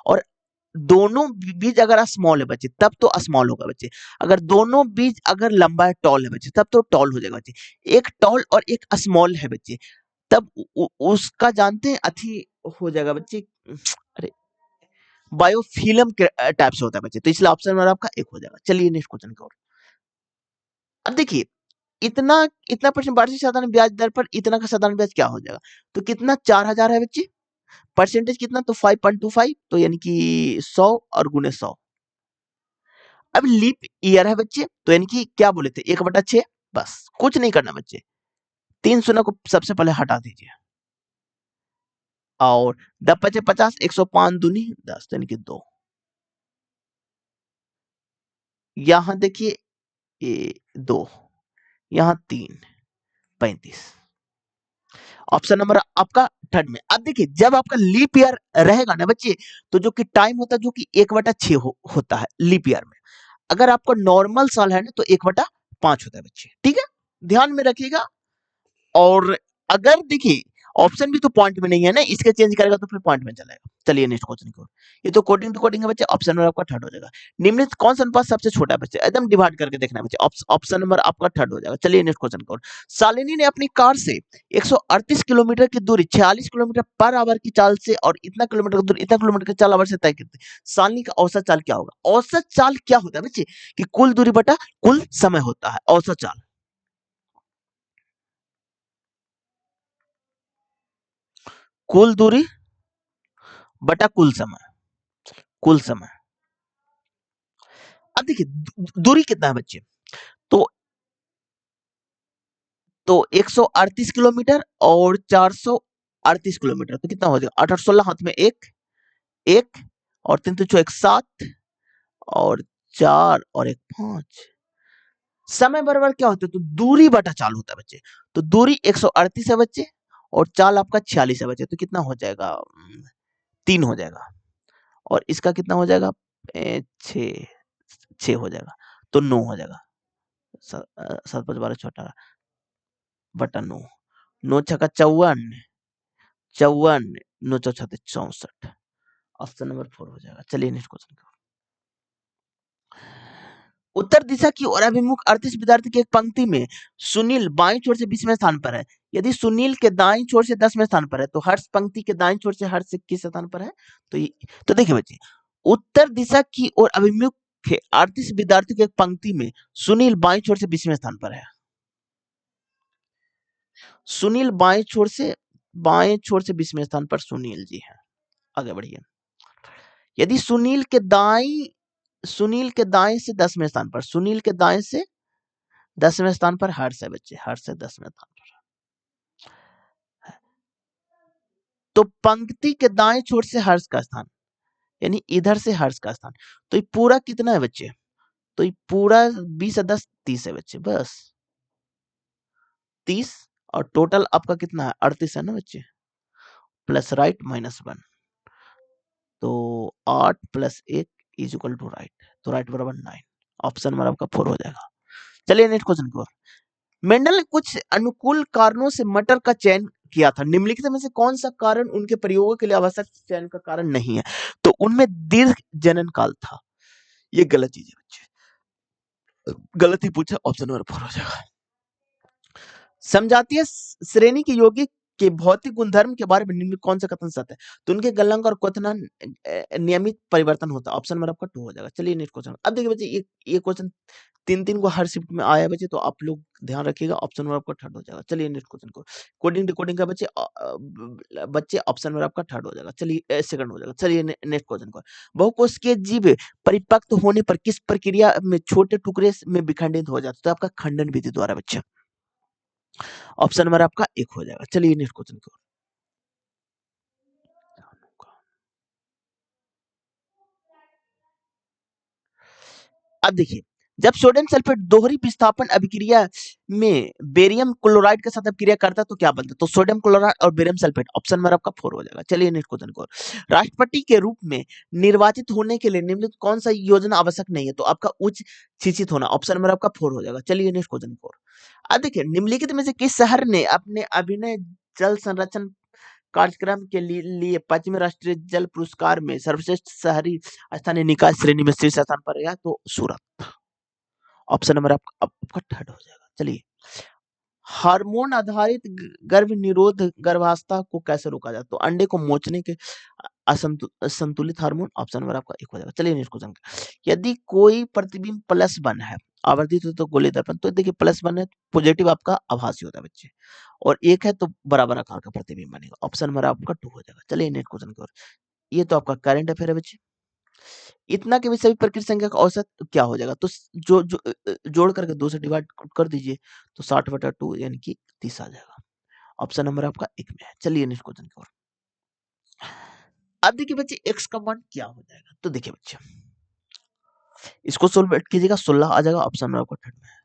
और दोनों बीज अगर स्मॉल है बच्चे तब तो स्मॉल होगा बच्चे, अगर दोनों बीज अगर लंबा है टॉल है बच्चे तब तो टॉल हो जाएगा बच्चे। एक टॉल और एक स्मॉल है बच्चे तब उसका जानते हैं अथी हो जाएगा बच्चे, अरे बायोफिल्म के टाइप से होता है बच्चे, तो इसलिए ऑप्शन नंबर आपका एक हो जाएगा। चलिए नेक्स्ट क्वेश्चन की ओर। अब देखिए इतना इतना परसेंट वार्षिक साधारण ब्याज दर पर इतना का साधारण ब्याज क्या हो जाएगा, तो कितना 4000 है बच्चे, परसेंटेज कितना, तो 5.25, तो यानी कि 100 और गुने 100। अब लीप ईयर है बच्चे, तो यानी कि क्या बोले थे 1/6, बस कुछ नहीं करना बच्चे, 3 शून्य को सबसे पहले हटा दीजिए और 10×5 = 50, 105 दूनी 10, यानी कि 2। यहां देखिए 2, यहाँ 3, 35। ऑप्शन नंबर आपका थर्ड में। अब देखिए जब आपका लीप ईयर रहेगा ना बच्चे, तो जो कि टाइम होता है जो कि 1/6 होता है लीप ईयर में। अगर आपका नॉर्मल साल है ना तो 1/5 होता है बच्चे, ठीक है, ध्यान में रखिएगा। और अगर देखिए ऑप्शन भी तो पॉइंट में नहीं है ना, इसके चेंज करेगा तो फिर पॉइंट में चलेगा। चलिए नेक्स्ट क्वेश्चन की ओर। ये तो कोडिंग टू कोडिंग है बच्चे, ऑप्शन नंबर आपका थर्ड हो जाएगा। निम्नलिखित कौन सा अनुपात सबसे छोटा है बच्चे, एकदम डिवाइड करके देखना है बच्चे, ऑप्शन नंबर आपका थर्ड हो जाएगा। चलिए नेक्स्ट क्वेश्चन की ओर। शालिनी ने अपनी कार से 138 किलोमीटर की दूरी 46 किलोमीटर पर आवर की चाल से और इतना किलोमीटर की दूरी इतना किलोमीटर की चाल आवर से तय की थी। शालिनी का औसत चाल क्या होगा, औसत चाल क्या होता है बच्चे, कि कुल दूरी बटा कुल समय होता है औसत चाल। कुल दूरी बटा कुल समय, कुल समय। अब देखिए दूरी कितना है बच्चे, तो 138 किलोमीटर और 438 किलोमीटर, तो कितना हो जाएगा 8 और 16 हाथ में एक, एक और 3 तो 1 7 और 4 और 1 5। समय बराबर क्या होता है, तो दूरी बटा चाल होता है बच्चे, तो दूरी 138 है बच्चे और चाल आपका 46 है बच्चे, तो कितना हो जाएगा 3 हो जाएगा और इसका कितना हो जाएगा 6, 6 हो जाएगा, तो 9 हो जाएगा। 7 5 12 बटा 9, 9 छक्का 54, 54, 9 चौ 64। ऑप्शन नंबर 4 हो जाएगा। चलिए नेक्स्ट क्वेश्चन की ओर। उत्तर दिशा की ओर अभिमुख 38 विद्यार्थी की एक पंक्ति में सुनील बाईं छोर से 20वें स्थान पर है, यदि सुनील के दाईं छोर से 10वें स्थान पर है, तो हर्ष पंक्ति के दाईं छोर से हर्ष किस स्थान पर है, तो तो देखिए बच्चे उत्तर दिशा की ओर अभिमुख 38 विद्यार्थी की एक पंक्ति में सुनील बाईं छोर से 20वें स्थान पर है। सुनील बाएं छोर से 20वें स्थान पर सुनील जी हैं। आगे बढ़िए। यदि सुनील के दाईं सुनील के दाएं से 10वें स्थान पर, सुनील के दाएं से 10वें स्थान पर हर्ष है बच्चे, हर्ष है 10वें स्थान पर। तो पंक्ति के दाएं छोर से हर्ष का स्थान, यानी इधर से हर्ष का स्थान, तो ये पूरा कितना है बच्चे? तो ये पूरा 20 और 10 30 है बच्चे, बस 30, और टोटल आपका कितना है? 38 है ना बच्चे, प्लस राइट माइनस 1, तो 8 + 1 = राइट, तो राइट बराबर 9, ऑप्शन नंबर आपका 4 हो जाएगा। चलिए नेक्स्ट क्वेश्चन की ओर। मेंडल ने कुछ अनुकूल कारणों से मटर का चयन किया था, निम्नलिखित में से कौन सा कारण उनके प्रयोगों के लिए आवश्यक चयन का कारण नहीं है? तो उनमें दीर्घ जनन काल था, ये गलत चीज है बच्चे, गलत ही पूछा, ऑप्शन नंबर 4 हो जाएगा। समजातीय श्रेणी के यौगिक के भौतिक गुणधर्म के बारे में निम्न कौन सा कथन सत्य है? तो उनके गलनांक और क्वथनांक नियमित परिवर्तन होता है, ऑप्शन नंबर आपका 2 हो जाएगा। चलिए नेक्स्ट क्वेश्चन। अब देखिए बच्चे, ये क्वेश्चन 3 को हर शिफ्ट में आया है बच्चे, तो आप लोग ध्यान रखिएगा, ऑप्शन नंबर आपका 3 हो जाएगा। चलिए नेक्स्ट क्वेश्चन को, कोडिंग डिकोडिंग का बच्चे ऑप्शन नंबर आपका 3 हो जाएगा। चलिए सेकंड हो जाएगा। चलिए नेक्स्ट क्वेश्चन को, बहुकोशिकीय जीव परिपक्व होने पर किस प्रक्रिया में छोटे टुकड़े में विखंडित हो जाता है? तो आपका खंडन विधि द्वारा बच्चे, ऑप्शन नंबर आपका 1 हो जाएगा। चलिए नेक्स्ट क्वेश्चन की ओर। अब देखिए, जब सोडियम सल्फेट दोहरी विस्थापन अभिक्रिया में बेरियम क्लोराइड के साथ अभिक्रिया करता है तो क्या बनता है? तो सोडियम क्लोराइड और बेरियम सल्फेट, ऑप्शन नंबर आपका 4 हो जाएगा। चलिए नेक्स्ट क्वेश्चन को, राष्ट्रपति के रूप में निर्वाचित होने के लिए निम्नलिखित कौन सा योजना आवश्यक नहीं है? तो आपका उच्च शिक्षित होना, ऑप्शन नंबर आपका 4 हो जाएगा। चलिए नेक्स्ट क्वेश्चन को, अब देखिए, निम्नलिखित में से किस शहर ने अपने अभिनय जल संरक्षण कार्यक्रम के लिए 5वें राष्ट्रीय जल पुरस्कार में सर्वश्रेष्ठ शहरी स्थानीय निकाय श्रेणी में शीर्ष स्थान पर रहा? तो सूरत, ऑप्शन नंबर आपका 3 हो जाएगा। चलिए, हार्मोन आधारित गर्भ निरोध गर्भावस्था को कैसे रोका जाए? तो अंडे को मोचने के असंतुलित हार्मोन, ऑप्शन नंबर आपका 1 हो जाएगा। चलिए नेक्स्ट क्वेश्चन, यदि कोई प्रतिबिंब +1 है, आवर्धित तो गोले दर्पण, तो देखिए +1 है, पॉजिटिव आपका आभासी होता है बच्चे, और 1 है तो बराबर आकार का प्रतिबिंब बनेगा, ऑप्शन नंबर आपका 2 हो जाएगा। चलिए नेक्स्ट क्वेश्चन की ओर, ये तो आपका करंट अफेयर है बच्चे। इतना के भी सभी प्रकृति संख्या का औसत क्या हो जाएगा? तो जो जो जोड़ करके 2 से डिवाइड कर दीजिए, तो 60/2 यानी कि 30 आ जाएगा, ऑप्शन नंबर आपका 1 में है। चलिए नेक्स्ट क्वेश्चन की ओर। अब देखिए बच्चे, x का मान क्या हो जाएगा? तो देखिए बच्चे, इसको सोल्व कीजिएगा, 16 आ जाएगा, ऑप्शन नंबर आपका 3 में है।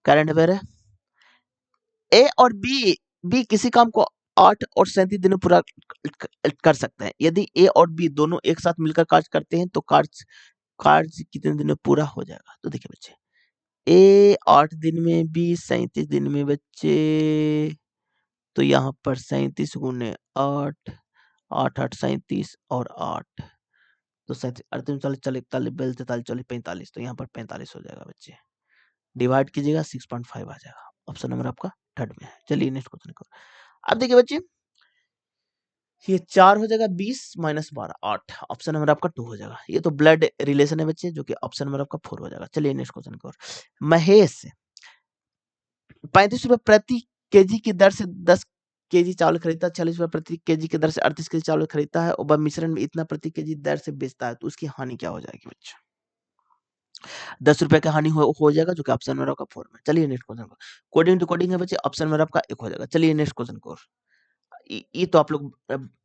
करंट अफेयर है, ए और बी किसी काम को 8 और 37 दिन में पूरा कर सकते हैं। यदि ए और बी दोनों एक साथ मिलकर कार्य करते हैं तो कार्य कितने दिन में पूरा हो जाएगा? तो देखिए बच्चे, ए 8 दिन में, बी 37 दिन में बच्चे, तो यहाँ पर 37 गुने 8, 8 8 37 और 8, तो 38 40 40 41 42 43 44 45, तो यहाँ पर 45 हो जाएगा बच्चे, डिवाइड कीजिएगा 6.5 आ जाएगा, ऑप्शन नंबर आपका 3 में है। चलिए नेक्स्ट क्वेश्चन को, अब देखिए बच्चे, ये 4 हो जाएगा, 20 - 12 8, ऑप्शन नंबर आपका 2 हो जाएगा। ये तो ब्लड रिलेशन है बच्चे, जो कि ऑप्शन नंबर आपका 4 हो जाएगा। चलिए नेक्स्ट क्वेश्चन की ओर। महेश 35 रुपए प्रति केजी की दर से 10 केजी चावल खरीदता है, 40 रुपए प्रति केजी की दर से 38 केजी चावल खरीदता है, और वह मिश्रण में इतना प्रति केजी दर से बेचता है, तो उसकी हानि क्या हो जाएगी बच्चे? 10 रुपए की हानि हो जाएगा, जो कि ऑप्शन नंबर आपका 4 में। चलिए नेक्स्ट क्वेश्चन को, कोडिंग टू कोडिंग है बच्चे, ऑप्शन नंबर आपका 1 हो जाएगा। चलिए नेक्स्ट क्वेश्चन को, ये तो आप लोग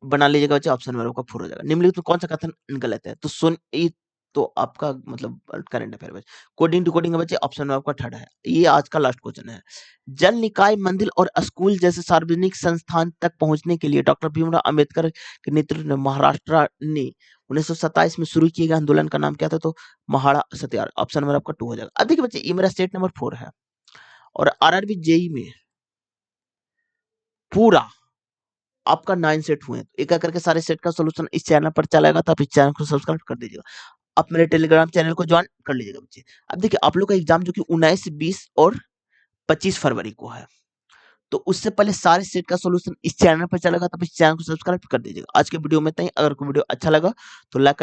बना लीजिएगा बच्चे, ऑप्शन नंबर आपका 4 हो जाएगा। निम्नलिखित में कौन सा कथन गलत है? तो सुन, ये तो आपका मतलब करंट अफेयर बच्चे, कोडिंग टू कोडिंग है बच्चे, ऑप्शन नंबर आपका 3 है। ये आज का लास्ट क्वेश्चन है। जल निकाय, मंदिर और स्कूल जैसे सार्वजनिक संस्थान तक पहुंचने के लिए डॉक्टर भीमराव अंबेडकर के नेतृत्व में महाराष्ट्र ने 1927 में शुरू किए गए आंदोलन का नाम क्या था? तो महाड़ा सत्याग्रह, ऑप्शन नंबर आपका 2 हो जाएगा। अब देखिए बच्चे, ये मेरा स्टेट नंबर 4 है, और आरआरबी जेई में पूरा आपका 9 सेट हुए हैं, तो एक करके सारे सेट का सॉल्यूशन इस चैनल पर चलेगा, तो आप इस चैनल को सब्सक्राइब कर दीजिएगा। आप मेरे टेलीग्राम चैनल को ज्वाइन कर लीजिएगा बच्चे। अब देखिए, आप लोग का एग्जाम जो कि 19, 20 और 25 फरवरी को है, तो उससे पहले सारे सेट का सॉल्यूशन इस चैनल पर चलेगा, तो आप इस चैनल को सब्सक्राइब कर दीजिएगा। आज के वीडियो में इतना ही। अगर कोई वीडियो अच्छा लगा तो लाइक